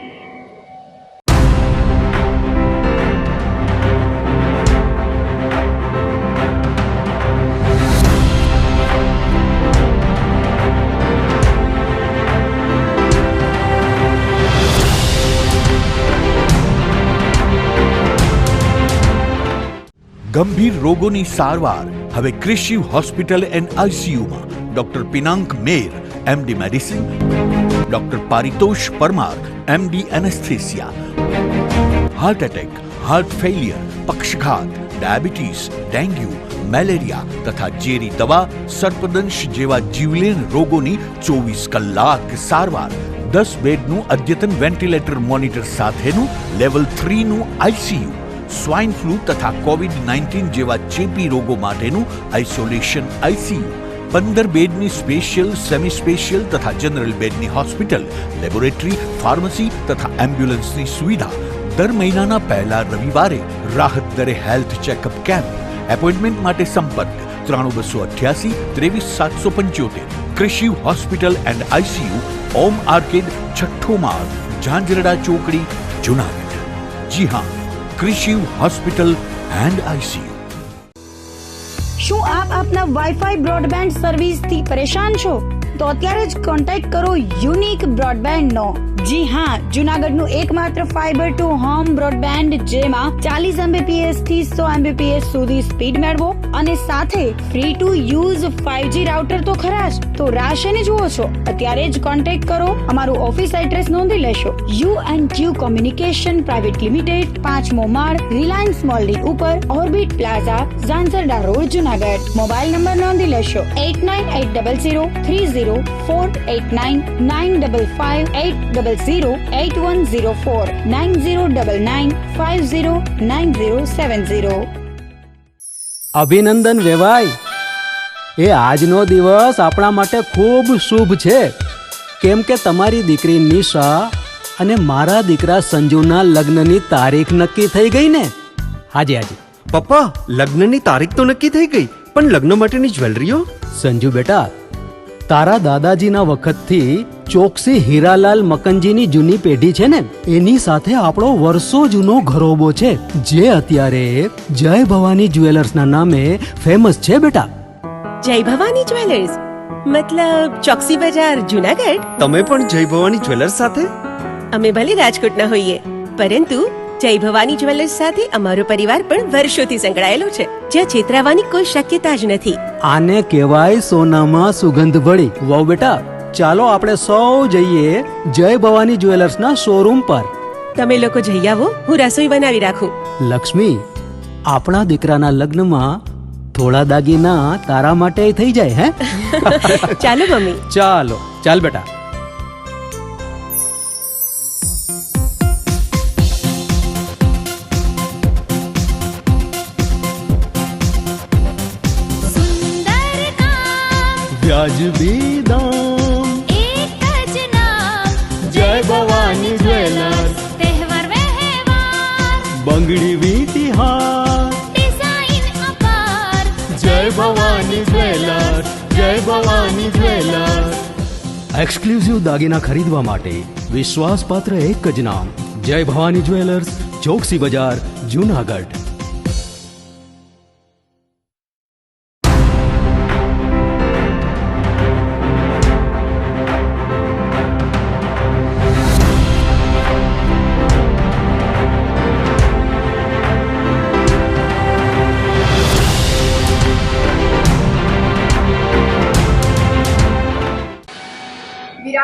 ગંભીર રોગોની સારવાર હવે ક્રિશિવ હોસ્પિટલ એન્ડ આઈસીયુમાં doctor Pinank Mer MD medicine, doctor Paritosh Parmar MD anaesthesia, heart attack, heart failure, પક્ષઘાત, ડાયાબિટીસ, ડેન્ગ્યુ, મેલેરિયા તથા ઝેરી દવા, સર્પદંશ જેવા જીવલેણ રોગોની 24 કલાક સારવાર, 10 બેડનું અદ્યતન વેન્ટિલેટર મોનિટર સાથેનું લેવલ 3નું આઈસીયુ, સ્વાઇન ફ્લૂ તથા કોવિડ-19 જેવા ચેપી રોગો માટેનું આઇસોલેશન આઈસીયુ, 15 બેડની સ્પેશિયલ, સેમી સ્પેશિયલ તથા જનરલ બેડની હોસ્પિટલ, લેબોરેટરી, ફાર્મસી તથા એમ્બ્યુલન્સની સુવિધા, દર મહિનાના પહેલા રવિવારે રાહત દરે હેલ્થ ચેકઅપ કેમ્પ. એપોઇન્ટમેન્ટ માટે સંપર્ક 9288 23775. Krishiv hospital and ICU, Om arcade, છઠ્ઠો માળ, ઝાંઝરડા ચોકડી, જૂનાગઢ. જી હા, ક્રિશિવ હોસ્પિટલ એન્ડ આઈસીયુ. શું આપ આપના વાઈફાઈ બ્રોડબેન્ડ સર્વિસથી પરેશાન છો? તો અત્યારે જ કોન્ટેક્ટ કરો યુનિક બ્રોડબેન્ડનો. જી હા, જૂનાગઢનું એકમાત્ર ફાઈબર ટુ હોમ બ્રોડબેન્ડ જેમાં 40 Mbps થી 100 Mbps સુધી સ્પીડ મેળવો અને સાથે free to use 5G router તો ખરા જ. તો રાહ શેની જુઓ છો? અત્યારે જ કોન્ટેક્ટ કરો. અમારું ઓફિસ એડ્રેસ નોંધી લેશો. U&Q કોમ્યુનિકેશન પ્રાઇવેટ લિમિટેડ, 5મો માળ, રિલાયન્સ મોલની ઉપર, orbit plaza, Zanzarda road, Junagadh. Mobile number નોંધી લેશો 8980030489 95585008104 9099509070. અભિનંદન વેવાઈ, એ આજનો દિવસ આપણા માટે ખૂબ શુભ છે, કેમ કે તમારી દીકરી નિશા અને મારા દીકરા સંજુના લગ્નની તારીખ નક્કી થઈ ગઈ ને. હાજી હાજી પપ્પા, લગ્નની તારીખ તો નક્કી થઈ ગઈ, પણ લગ્ન માટેની જ્વેલરીઓ? સંજુ બેટા, તારા દાદાજીના વખતથી ચોકસી હીરાલાલ મકનજીની જૂની પેઢી છે ને, એની સાથે આપણો વર્ષો જૂનો ઘરોબો છે, જે અત્યારે જય ભવાની જ્વેલર્સના નામે ફેમસ છે બેટા. જય ભવાની જ્વેલર્સ મતલબ ચોકસી બજાર, જૂનાગઢ? તમે પણ જય ભવાની જ્વેલર્સ સાથે? અમે ભલે રાજકોટના હોઈએ, પરંતુ જય ભવાની જ્વેલર્સ સાથે અમારો પરિવાર પણ વર્ષોથી સંકળાયેલો છે, જ્યાં છેતરાવાની કોઈ શક્યતા જ નથી. આને કહેવાય સોનામાં સુગંધ ભળી. વાવ બેટા, ચાલો આપણે સૌ જઈએ જય ભવાની જ્વેલર્સના શોરૂમ પર. તમે લોકો જઈ આવો, હું રસોઈ બનાવી રાખું. લક્ષ્મી, આપણા દીકરાના લગ્નમાં થોડા દાગીના તારા માટે થઈ જાય હે? ચાલો મમ્મી. ચાલો ચાલ બેટા. વ્યાજબી દામ, એક જ નામ, જય ભવાની જ્વેલર્સ. તહેવાર વ્યવહાર, બંગડી વીટી હાર, ડિઝાઇન અપાર, જય ભવાની જ્વેલર્સ, જય ભવાની જ્વેલર્સ. એક્સક્લુઝિવ દાગીના ખરીદવા માટે વિશ્વાસપાત્ર એક જ નામ, જય ભવાની જ્વેલર્સ, ચોકસી બજાર, જૂનાગઢ.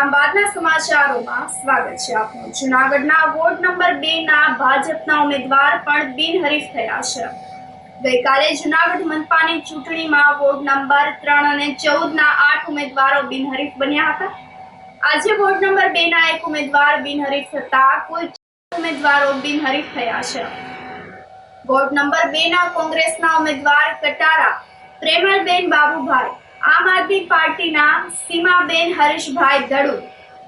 વિરામ બાદના સમાચારોમાં સ્વાગત છે આપનું. જૂનાગઢના વોર્ડ નંબર 2 ના ભાજપના ઉમેદવાર પણ બિનહરીફ થયા છે. ગઈકાલે જૂનાગઢ મનપાની ચૂંટણીમાં વોર્ડ નંબર 3 અને 14 ના 8 ઉમેદવારો બિનહરીફ બન્યા હતા. આજે વોર્ડ નંબર 2 ના એક ઉમેદવાર બિનહરીફ થતા કુલ 4 ઉમેદવારો બિનહરીફ થયા છે. વોર્ડ નંબર 2 ના કોંગ્રેસના ઉમેદવાર કટારા પ્રેમલબેન બાબુભાઈ, આમ આદમી પાર્ટીના સીમાબેન હરીશભાઈ દડુ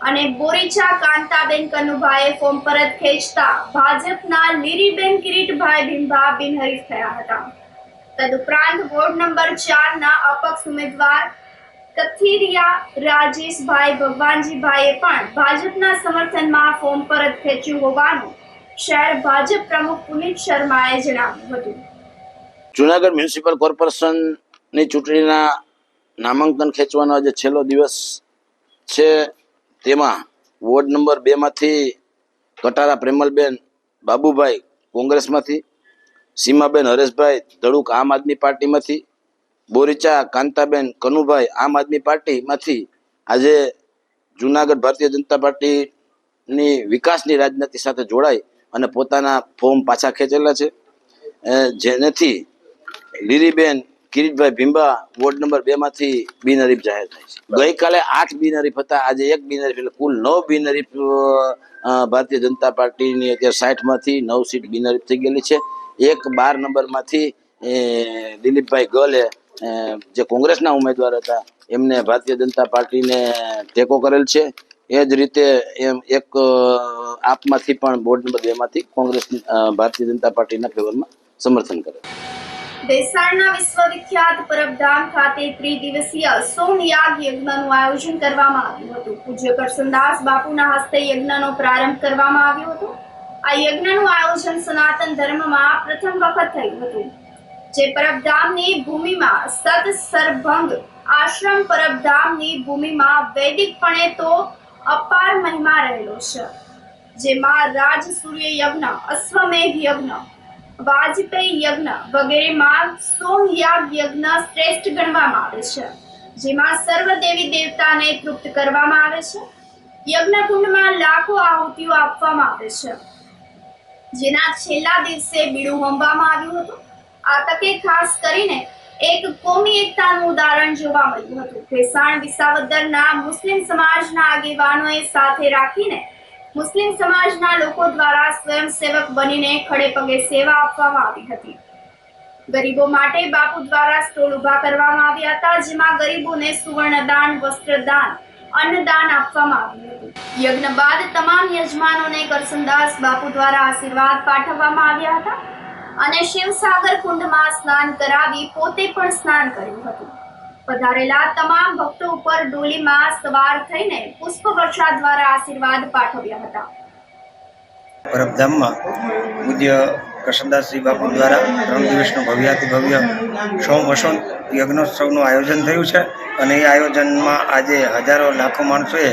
અને બોરીચા કાંતાબેન કનુભાઈએ ફોર્મ પરત ખેંચતા ભાજપના લીરીબેન કિરીટભાઈ ભીંભા બિનહરીફ થયા હતા. તદુપરાંત વોર્ડ નંબર 4 ના અપક્ષ ઉમેદવાર કથિરિયા રાજેશભાઈ ભગવાનજીભાઈએ પણ ભાજપના સમર્થનમાં ફોર્મ પરત ખેંચ્યું હોવાનું શહેર ભાજપ પ્રમુખ પુનિત શર્માએ જણાવ્યું હતું. જૂનાગઢ મ્યુનિસિપલ કોર્પોરેશનની ચૂંટણીના નામાંકન ખેંચવાનો આજે છેલ્લો દિવસ છે. તેમાં વોર્ડ નંબર 2 માંથી કટારા પ્રેમલબેન બાબુભાઈ કોંગ્રેસમાંથી, સીમાબેન હરેશભાઈ દડુક આમ આદમી પાર્ટીમાંથી, બોરીચા કાંતાબેન કનુભાઈ આમ આદમી પાર્ટીમાંથી આજે જૂનાગઢ ભારતીય જનતા પાર્ટીની વિકાસની રાજનીતિ સાથે જોડાઈ અને પોતાના ફોર્મ પાછા ખેંચેલા છે, જેનેથી લીરીબેન કિરીટભાઈ ભીંબા વોર્ડ નંબર 2 માંથી બિનહરીફ જાહેર થાય છે. ગઈકાલે 8 બિનહરીફ હતા, આજે 1 બિનહરીફ, એટલે કુલ 9 બિનહરીફ ભારતીય જનતા પાર્ટીની અત્યારે 60 માંથી 9 સીટ બિનહરીફ થઈ ગયેલી છે. 12 નંબરમાંથી દિલીપભાઈ ગલે જે કોંગ્રેસના ઉમેદવાર હતા એમને ભારતીય જનતા પાર્ટીને ટેકો કરેલ છે. એ જ રીતે એક આપમાંથી પણ વોર્ડ નંબર 2 માંથી કોંગ્રેસ ભારતીય જનતા પાર્ટીના ફેવરમાં સમર્થન કરે. ભેસાણના વિશ્વવિખ્યાત પરબધામ ખાતે ત્રિદિવસીય સોમયાગ યજ્ઞનું આયોજન કરવામાં આવ્યું હતું. પૂજ્ય કરસનદાસ બાપુના હસ્તે યજ્ઞનો પ્રારંભ કરવામાં આવ્યો હતો. આ યજ્ઞનું આયોજન સનાતન ધર્મમાં પ્રથમ વખત થયું હતું, જે પરબધામની ભૂમિમાં સતસરભંગ આશ્રમ પરબધામની ભૂમિમાં વૈદિકપણે તો અપાર મહિમા રહેલો છે, જેમાં રાજ સૂર્ય યજ્ઞ, અશ્વમેઘ યજ્ઞ, વાજપેયી યજ્ઞ વગેરેમાં સોમયાગ યજ્ઞ શ્રેષ્ઠ ગણવામાં આવે છે, જેમાં સર્વ દેવી દેવતાને તૃપ્ત કરવામાં આવે છે. યજ્ઞકુંડમાં લાખો આહુતિઓ આપવામાં આવે છે, જેના છેલ્લા દિવસે બીડું હોમવામાં આવ્યું હતું. આ તકે ખાસ કરીને એક કોમી એકતાનું ઉદાહરણ જોવા મળ્યું હતું. ભેસાણ વિસાવદરના મુસ્લિમ સમાજના આગેવાનોએ સાથે રાખીને મુસ્લિમ સમાજના લોકો દ્વારા સ્વયંસેવક બનીને ખડે પગે સેવા આપવામાં આવી હતી. ગરીબો માટે બાપુ દ્વારા સ્ટોલ ઊભા કરવામાં આવ્યા હતા, જેમાં ગરીબોને સુવર્ણદાન, વસ્ત્રદાન, અન્નદાન આપવામાં આવ્યું હતું. યજ્ઞ બાદ તમામ યજમાનોને કરસનદાસ બાપુ દ્વારા આશીર્વાદ પાઠવવામાં આવ્યા હતા અને શિવસાગર કુંડમાં સ્નાન કરાવી પોતે પણ સ્નાન કર્યું હતું. પધારેલા તમામ ભક્તો ઉપર ડોલીમાં સવાર થઈને પુષ્પવર્ષા દ્વારા આશીર્વાદ પાઠવ્યા હતા. પરબધામમાં પૂજ્ય કરસનદાસજી બાપુ દ્વારા 3 દિવસનું ભવ્યાતિ ભવ્ય સોમ વસંત યજ્ઞોત્સવનું આયોજન થયું છે અને એ આયોજનમાં આજે હજારો લાખો માણસોએ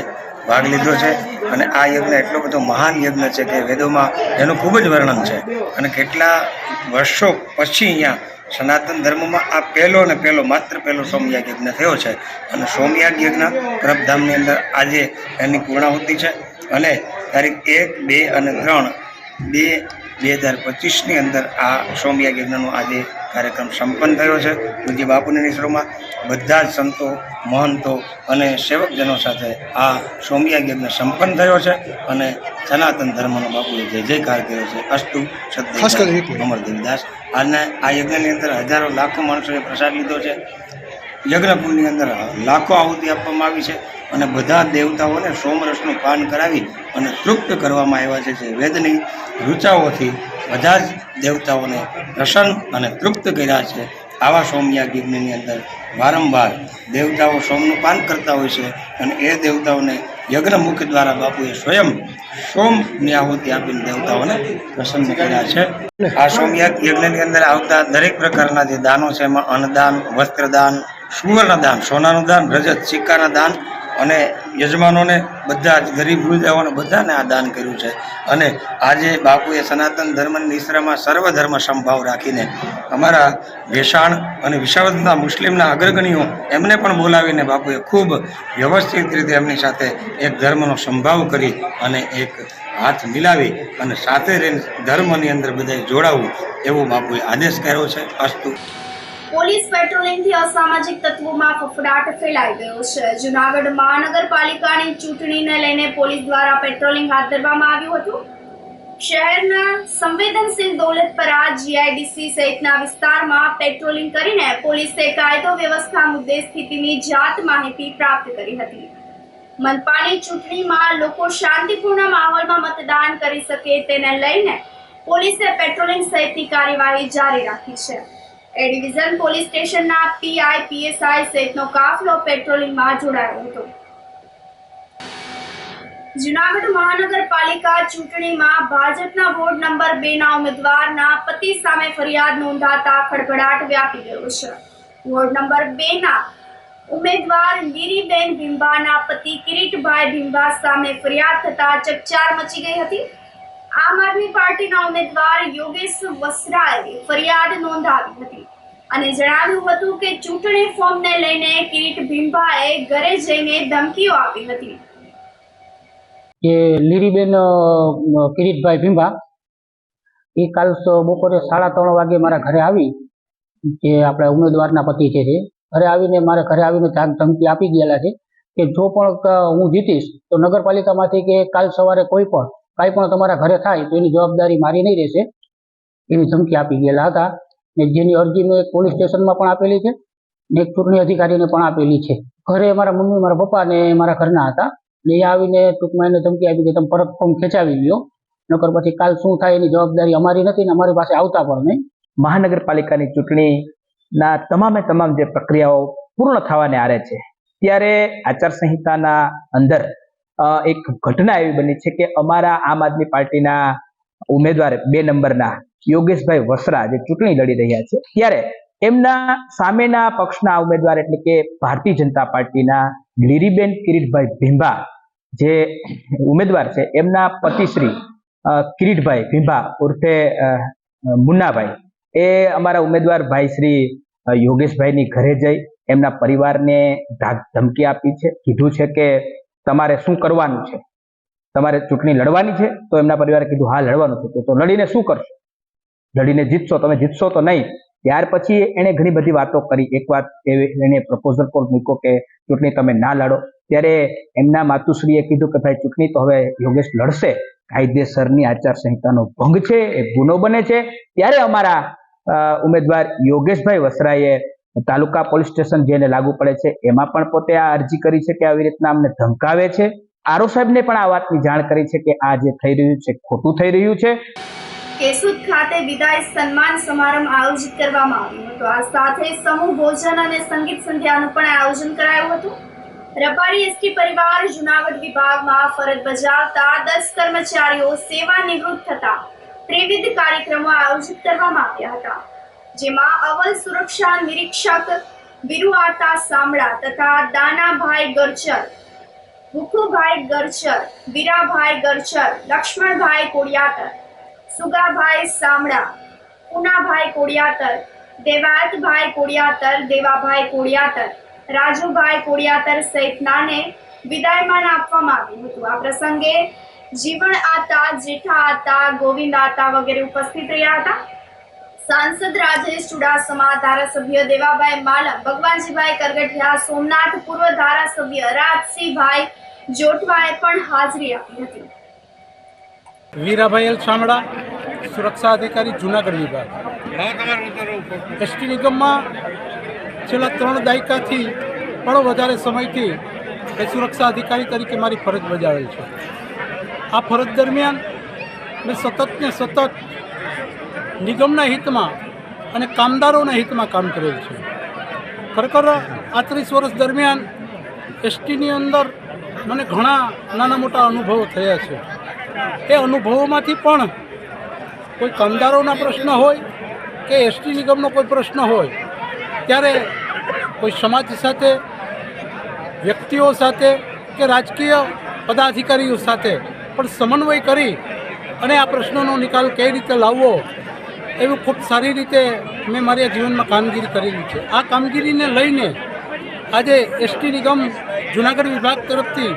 ભાગ લીધો છે. અને આ યજ્ઞ એટલો બધો મહાન યજ્ઞ છે કે વેદોમાં એનું ખૂબ જ વર્ણન છે અને કેટલા વર્ષો પછી અહીંયા સનાતન ધર્મમાં આ માત્ર પહેલો સોમયાગ યજ્ઞ થયો છે. અને સોમયાગ યજ્ઞ પરબધામની અંદર આજે એની પૂર્ણાહુતિ છે અને તારીખ 1, 2 અને 3/2/2025ની અંદર આ સોમયાગ યજ્ઞનો આજે કાર્યક્રમ સંપન્ન થયો છે. પૂજ્ય બાપુની નિશ્રોમાં બધા જ સંતો, મહંતો અને સેવકજનો સાથે આ સોમયાગ યજ્ઞ સંપન્ન થયો છે અને સનાતન ધર્મનો બાપુએ જય જયકાર કર્યો છે. અસ્તુ સદગુરુ અમર દેવદાસ. અને આ યજ્ઞની અંદર હજારો લાખો માણસોએ પ્રસાદ લીધો છે. યજ્ઞકુંડની અંદર લાખો આહુતિ આપવામાં આવી છે અને બધા દેવતાઓને સોમરસનું પાન કરાવી અને તૃપ્ત કરવામાં આવ્યા છે. જે વેદની ઋચાઓથી બધા જ દેવતાઓને પ્રસન્ન અને તૃપ્ત કર્યા છે. આવા સોમયાગ યજ્ઞની અંદર વારંવાર દેવતાઓ સોમનું પાન કરતા હોય છે અને એ દેવતાઓને યજ્ઞમુખ દ્વારા બાપુએ સ્વયં સોમની આહુતિ આપીને દેવતાઓને પ્રસન્ન કર્યા છે. આ સોમયાગ યજ્ઞની અંદર આવતા દરેક પ્રકારના જે દાનો છે એમાં અન્નદાન, વસ્ત્રદાન, સુવર્ણદાન, સોનાનું દાન, રજત સિક્કાના દાન અને યજમાનોને, બધા જ ગરીબ વૃદ્ધાઓને બધાને આ દાન કર્યું છે. અને આજે બાપુએ સનાતન ધર્મની નિશ્રામાં સર્વધર્મ સમભાવ રાખીને અમારા ભેસાણ અને વિસાવદરના મુસ્લિમના અગ્રગણીઓ એમને પણ બોલાવીને બાપુએ ખૂબ વ્યવસ્થિત રીતે એમની સાથે એક ધર્મનો સંભાવ કરી અને એક હાથ મિલાવી અને સાથે રહીને ધર્મની અંદર બધાએ જોડાવવું એવો બાપુએ આદેશ કર્યો છે. અસ્તુ. પોલીસ પેટ્રોલિંગથી અસામાજિક તત્વોમાં ફફડાટ ફેલાઈ ગયો છે. જૂનાગઢ મહાનગરપાલિકાની ચૂંટણીને લઈને પોલીસ દ્વારા પેટ્રોલિંગ હાથ ધરવામાં આવ્યું હતું. શહેરના સંવેદનશીલ દૌલતપરા, જીઆઈડીસી સહિતના વિસ્તારમાં પેટ્રોલિંગ કરીને પોલીસે કાયદો વ્યવસ્થા મુદ્દે સ્થિતિની જાત માહિતી પ્રાપ્ત કરી હતી. મનપાની ચૂંટણીમાં લોકો શાંતિપૂર્ણ માહોલમાં મતદાન કરી શકે તેને લઈને પોલીસે પેટ્રોલિંગ સહિતની કાર્યવાહી જારી રાખી છે. એ ડિવિઝન પોલીસ સ્ટેશનના પીઆઈ, પીએસઆઈ સહિતનો કાફલો પેટ્રોલિંગમાં જોડાયો હતો. જૂનાગઢ મહાનગરપાલિકા ચૂંટણીમાં ભાજપના વોર્ડ નંબર 2 ના ઉમેદવારના પતિ સામે ફરિયાદ નોંધાતા ખળભળાટ વ્યાપી ગયો છે. વોર્ડ નંબર 2 ના ઉમેદવાર લીરીબેન ભીંબાના પતિ કિરીટભાઈ ભીંબા સામે ફરિયાદ થતા ચકચાર મચી ગઈ હતી. આમ આદમી પાર્ટીના ઉમેદવાર યોગેશ વસરાએ ફરિયાદ નોંધાવી હતી અને જણાવ્યું હતું કે ચૂંટણી ફોર્મને લઈને કિરીટ ભીંબાએ ઘરે જઈને ધમકીઓ આપી હતી. કે લીરીબેન કિરીટભાઈ ભીંબા એ કાલ બપોરે 3:30 વાગે મારા ઘરે આવી, કે આપણે ઉમેદવારના પતિ છે તે ઘરે આવીને મારા ઘરે આવીને ધમકી આપી ગયેલા છે કે જો પણ હું જીતીશ તો નગરપાલિકામાંથી કે કાલ સવારે કોઈ પણ કાંઈ પણ તમારા ઘરે થાય તો એની જવાબદારી મારી નહીં રહેશે, એની ધમકી આપી ગયેલા હતા. ને જેની અરજી મેં પોલીસ સ્ટેશનમાં પણ આપેલી છે ને એક ચૂંટણી અધિકારીને પણ આપેલી છે. ઘરે મારા મમ્મી, મારા પપ્પા ને મારા ઘરના હતા ને એ આવીને ટૂંકમાં એને ધમકી આપી કે તમે પરત ફોર્મ ખેંચાવી લ્યો, નકર પછી કાલ શું થાય એની જવાબદારી અમારી નથી ને અમારી પાસે આવતા પણ નહીં. મહાનગરપાલિકાની ચૂંટણીના તમામ જે પ્રક્રિયાઓ પૂર્ણ થવાને આરે છે ત્યારે આચારસંહિતાના અંદર એક ઘટના એવી બની છે કે અમારા આમ આદમી પાર્ટીના ઉમેદવાર 2 નંબરના યોગેશભાઈ વસરા જે ચૂંટણી લડી રહ્યા છે ત્યારે એમના સામેના પક્ષના ઉમેદવાર એટલે કે ભારતીય જનતા પાર્ટીના લીરીબેન કિરીટભાઈ ભીંબા જે ઉમેદવાર છે એમના પતિશ્રી કિરીટભાઈ ભીંબા ઉર્ફે મુન્નાભાઈ એ અમારા ઉમેદવાર ભાઈ શ્રી યોગેશભાઈની ઘરે જઈ એમના પરિવારને ધમકી આપી છે. કીધું છે કે તમારે શું કરવાનું છે, તમારે ચૂંટણી લડવાની છે? તો એમના પરિવારે કીધું હા લડવાનું છે. તો લડીને શું કરશો? લડીને જીતશો, તમે જીતશો તો નહીં. ત્યાર પછી એને ઘણી બધી વાતો કરી. એક વાત એને પ્રપોઝલ પર મૂક્યો કે ચૂંટણી તમે ના લડો. ત્યારે એમના માતુશ્રીએ કીધું કે ભાઈ ચૂંટણી તો હવે યોગેશ લડશે, કાયદેસરની આચારસંહિતાનો ભંગ છે, એ ગુનો બને છે. ત્યારે અમારા ઉમેદવાર યોગેશભાઈ વસરાએ તાલુકા પોલીસ સ્ટેશન જેને લાગુ પડે છે એમાં પણ પોતે આ અરજી કરી છે કે આવી રીતના અમને ધમકાવે છે. આરઓ સાહેબને પણ આ વાતની જાણ કરી છે કે આ જે થઈ રહ્યું છે ખોટું થઈ રહ્યું છે. કેશોદ ખાતે વિદાય સન્માન સમારંભ આયોજિત કરવામાં આવ્યો હતો. આ સાથે સમૂહ ભોજન અને સંગીત સંધ્યાનું પણ આયોજન કરાયું હતું. રબારી એસટી પરિવાર જૂનાગઢ વિભાગમાં ફરજ બજાવતા 10 કર્મચારીઓ સેવા નિવૃત્ત થતા ત્રિવિધ કાર્યક્રમો આયોજિત કરવામાં આવ્યા હતા, જેમાં અવલ સુરક્ષા નિરીક્ષક વિરુઆતા સામડા તથા દાનાભાઈ ગરચર, ભૂખુભાઈ ગરચર, વીરાભાઈ ગરચર, લક્ષ્મણભાઈ કોડિયાતર, સુગાભાઈ સામડા, પૂનાભાઈ કોડિયાતર, દેવાયતભાઈ કોડિયાતર, દેવાભાઈ કોડિયાતર, રાજુભાઈ કોડિયાતર સહિતનાને વિદાયમાન આપવામાં આવ્યું હતું. આ પ્રસંગે જીવણ આતા, જેઠા આતા, ગોવિંદ આતા વગેરે ઉપસ્થિત રહ્યા હતા. સાંસદ રાજેશ ચુડાસમા, ધારાસભ્ય દેવાભાઈ માલમ, ભગવાનજીભાઈ કરગઠિયા, સોમનાથ પૂર્વ ધારાસભ્ય રાજસિંહભાઈ જોટવાએ પણ હાજરી આપી હતી. વીરાભાઈ એલ સામડા, સુરક્ષા અધિકારી જૂનાગઢ વિભાગ. એસટી નિગમમાં છેલ્લા 3 દાયકાથી પણ વધારે સમયથી સુરક્ષા અધિકારી તરીકે મારી ફરજ બજાવેલ છે. આ ફરજ દરમિયાન મેં સતત નિગમના હિતમાં અને કામદારોના હિતમાં કામ કરેલ છે. ખરેખર આ 30 વર્ષ દરમિયાન એસટીની અંદર મને ઘણા નાના મોટા અનુભવો થયા છે. એ અનુભવોમાંથી પણ કોઈ કામદારોના પ્રશ્ન હોય કે એસટી નિગમનો કોઈ પ્રશ્ન હોય ત્યારે કોઈ સમાજ સાથે, વ્યક્તિઓ સાથે કે રાજકીય પદાધિકારીઓ સાથે પણ સમન્વય કરી અને આ પ્રશ્નોનો નિકાલ કઈ રીતે લાવવો એવું ખૂબ સારી રીતે મેં મારા જીવનમાં કામગીરી કરેલી છે. આ કામગીરીને લઈને આજે એસટી નિગમ જુનાગઢ વિભાગ તરફથી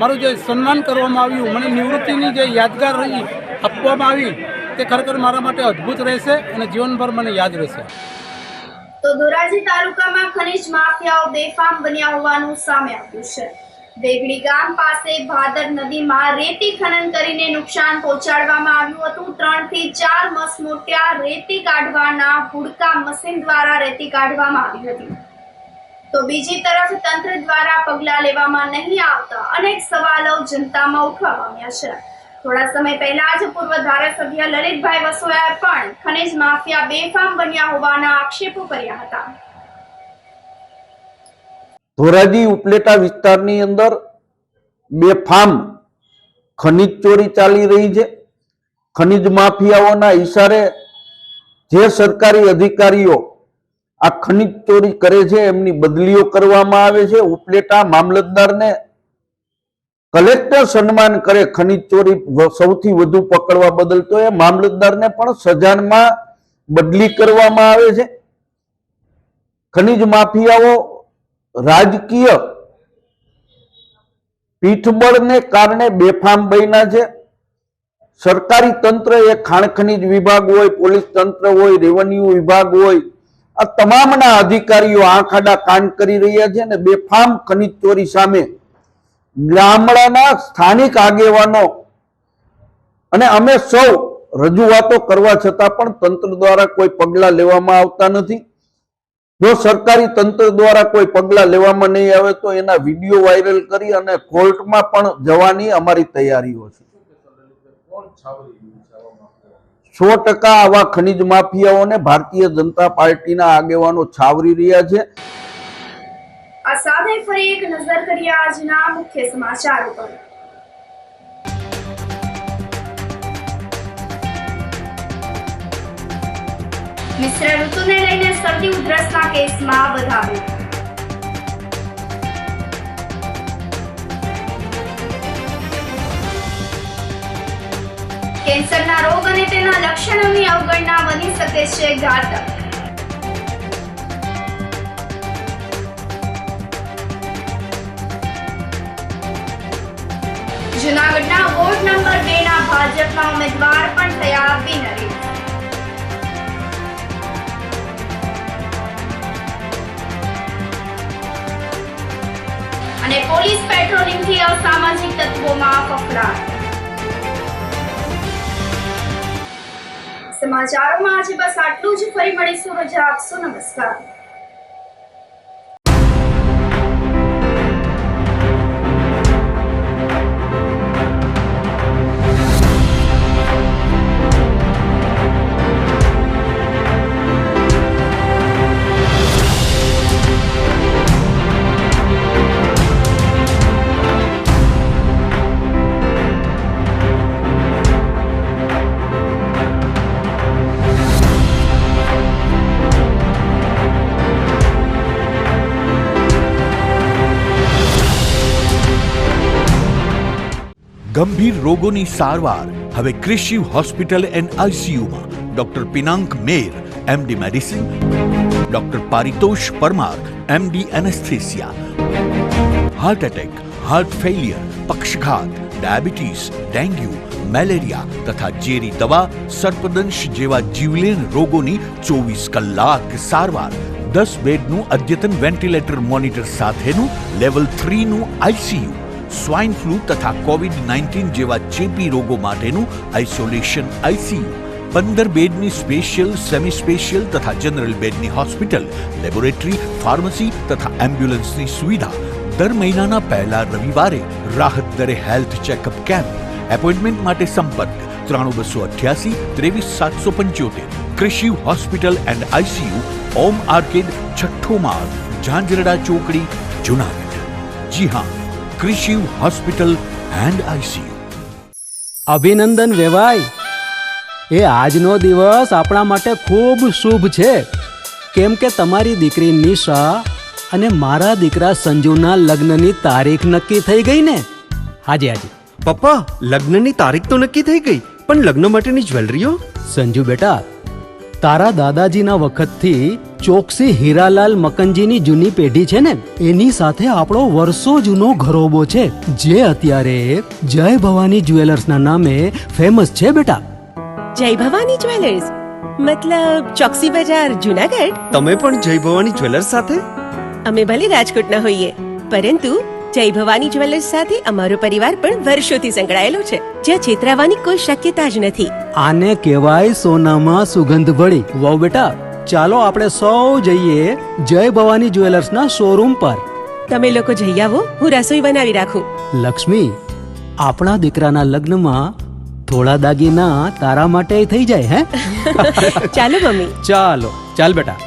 મારું જે સન્માન કરવામાં આવ્યું, મને નિવૃત્તિની જે યાદગાર રહી આપવામાં આવી, તે ખરેખર મારા માટે અદ્ભુત રહેશે અને જીવનભર મને યાદ રહેશે. તો ધોરાજી તાલુકામાં ખનીજ માફિયાઓ બેફામ બન્યા હોવાનું સામે આવ્યું છે. દેગડી ગામ પાસે ભાદર નદીમાં રેતી ખનન કરીને નુકસાન પહોંચાડવામાં આવ્યું હતું. 3 થી 4 મસમોટિયા રેતી કાઢવાના હુડકા મશીન દ્વારા રેતી કાઢવામાં આવી હતી. તો બીજી તરફ તંત્ર દ્વારા પગલાં લેવામાં નહીં આવતા અનેક સવાલો જનતામાં ઉઠવા પામ્યા છે. થોડા સમય પહેલા જ પૂર્વ ધારાસભ્ય લલિતભાઈ વસોયાએ પણ ખનીજ માફિયા બેફામ બન્યા હોવાના આક્ષેપો કર્યા હતા. ધોરાજી ઉપલેટા વિસ્તારની અંદર બેફામ ખનીજ ચોરી ચાલી રહી છે. ખનીજ માફિયાઓના ઈશારે જે સરકારી અધિકારીઓ આ ખનીજ ચોરી કરે છે એમની બદલીઓ કરવામાં આવે છે. ઉપલેટા મામલતદારને કલેક્ટર સન્માન કરે ખનીજ ચોરી સૌથી વધુ પકડવા બદલ, તો એ મામલતદારને પણ સજાનમાં બદલી કરવામાં આવે છે. ખનીજ માફિયાઓ રાજકીય પીઠબળને કારણે બેફામ બન્યા છે. સરકારી તંત્ર એ ખાણ ખનીજ વિભાગ હોય, પોલીસ તંત્ર હોય, રેવન્યુ વિભાગ હોય, આ તમામના અધિકારીઓ આંખ આડા કાન કરી રહ્યા છે અને બેફામ ખનીજ ચોરી સામે ગામડાના સ્થાનિક આગેવાનો અને અમે સૌ રજૂઆતો કરવા છતાં પણ તંત્ર દ્વારા કોઈ પગલાં લેવામાં આવતા નથી. જો સરકારી તંત્ર દ્વારા કોઈ પગલાં લેવામાં નહીં આવે તો એના વિડીયો વાયરલ કરી અને કોર્ટમાં પણ જવાની અમારી તૈયારીઓ છે. 100% આવા ખનીજ માફિયાઓને ભારતીય જનતા પાર્ટીના આગેવાનો છાવરી રહ્યા છે. આ સાથે ફરી એક નજર કરીએ આજના મુખ્ય સમાચારો પર. મિશ્ર ઋતુને લઈને શરદી ઉધરસના કેસમાં વધારો. કેન્સરના રોગ અને તેના લક્ષણોની અવગણના બની શકે છે ઘાતક. જૂનાગઢના વોર્ડ નંબર 2 ના ભાજપના ઉમેદવાર પણ થયા બિનહરીફ. અને પોલીસ પેટ્રોલિંગથી અસામાજિક તત્વોમાં ફફડાટ. સમાચારોમાં આજે બસ આટલું જ. ફરી મળીશું. રજા આપશો. નમસ્કાર. ગંભીર રોગોની સારવાર હવે ક્રિશિવ હોસ્પિટલ એન્ડ આઈસીયુમાં doctor Pinank Mer MD medicine, doctor Paritosh Parmar MD anaesthesia, heart attack, heart failure, પક્ષઘાત, ડાયાબિટીસ, ડેન્ગ્યુ, મેલેરિયા તથા ઝેરી દવા, સર્પદંશ જેવા જીવલેણ રોગોની 24 કલાક સારવાર. 10 બેડનું અદ્યતન વેન્ટિલેટર મોનિટર સાથેનું લેવલ 3નું આઈસીયુ, સ્વાઇન ફ્લૂ તથા કોવિડ-19 જેવા ચેપી રોગો માટેનું આઇસોલેશન આઈસીયુ, 15 બેડની સ્પેશિયલ, સેમી સ્પેશિયલ તથા જનરલ બેડની હોસ્પિટલ, લેબોરેટરી, ફાર્મસી તથા એમ્બ્યુલન્સની સુવિધા. દર મહિનાના પહેલા રવિવારે રાહત દરે હેલ્થ ચેકઅપ કેમ્પ. એપોઇન્ટમેન્ટ માટે સંપર્ક 9288 23775. Krishiv hospital and ICU, Om arcade, છઠ્ઠો માળ, ઝાંઝરડા ચોકડી, જુનાગઢ. જી હા, ક્રિશિવ હોસ્પિટલ એન્ડ આઈસીયુ. અભિનંદન વેવાય, એ આજનો દિવસ આપણા માટે ખૂબ શુભ છે, કેમ કે તમારી દીકરી નિશા અને મારા દીકરા સંજુના લગ્નની તારીખ નક્કી થઈ ગઈ ને. હાજી હાજી. પપ્પા, લગ્નની તારીખ તો નક્કી થઈ ગઈ, પણ લગ્ન માટેની જ્વેલરીઓ? સંજુ બેટા, તારા દાદાજીના વખતથી ચોકસી હીરાલાલ મકનજીની જૂની પેઢી છે ને, એની સાથે આપણો વર્ષો જૂનો ઘરોબો છે, જે અત્યારે જય ભવાની જ્વેલર્સના નામે ફેમસ છે બેટા. જય ભવાની જ્વેલર્સ મતલબ ચોકસી બજાર જુનાગઢ? તમે પણ જય ભવાની જ્વેલર્સ સાથે? અમે ભલે રાજકોટના હોઈએ, પરંતુ જય ભવાની જ્વેલર્સ સાથે અમારો પરિવાર પણ વર્ષોથી સંકળાયેલો છે, જ્યાં છેતરાવાની કોઈ શક્યતા જ નથી. આને કહેવાય સોનામાં સુગંધ ભળી. વાવ બેટા, ચાલો આપણે સૌ જઈએ જય ભવાની જ્વેલર્સના શોરૂમ પર. તમે લોકો જઈ આવો, હું રસોઈ બનાવી રાખું. લક્ષ્મી, આપણા દીકરાના લગ્નમાં થોડા દાગીના તારા માટે થઈ જાય. હે ચાલો મમ્મી. ચાલો ચાલ બેટા.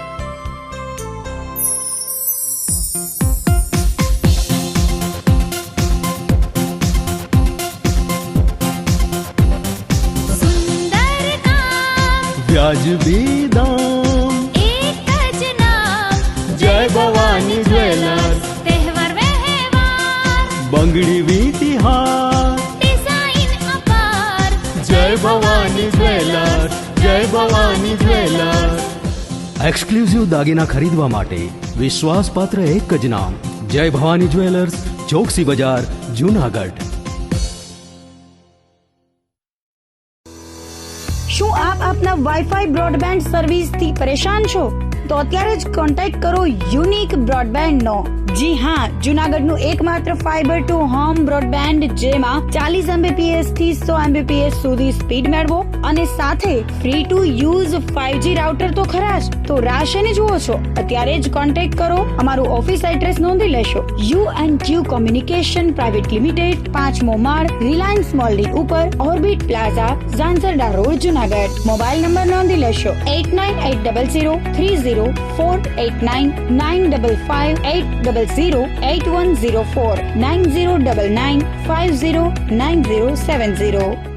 વ્યાજબી દામ, એક જ નામ, જય ભવાની જ્વેલર્સ. તહેવાર વ્યવહાર, બંગડી વીટી હાર, ડિઝાઇન અપાર, જય ભવાની જ્વેલર્સ, જય ભવાની જ્વેલર્સ. એક્સક્લુઝિવ દાગીના ખરીદવા માટે વિશ્વાસપાત્ર એક જ નામ, જય ભવાની જ્વેલર્સ, ચોકસી બજાર, જુનાગઢ. શું આપ આપના વાઈફાઈ બ્રોડબેન્ડ સર્વિસથી પરેશાન છો? તો અત્યારે જ કોન્ટેક્ટ કરો યુનિક બ્રોડબેન્ડ નો. જી હા, જુનાગઢનું એકમાત્ર ફાઈબર ટુ હોમ બ્રોડબેન્ડ, જેમાં 40 Mbps થી 100 Mbps સુધી સ્પીડ મેળવો અને સાથે free to use 5G router તો ખરા જ. તો રાહ શેની જુઓ છો? અત્યારે જ કોન્ટેક્ટ કરો. અમારું ઓફિસ એડ્રેસ નોંધી લેશો. U&Q કોમ્યુનિકેશન પ્રાઇવેટ લિમિટેડ, 5મો માળ, રિલાયન્સ મોલની ઉપર, orbit plaza, Zanzarda road, Junagadh. Mobile number નોંધી લેશો 8980030489 955 800 8104 9099 509070.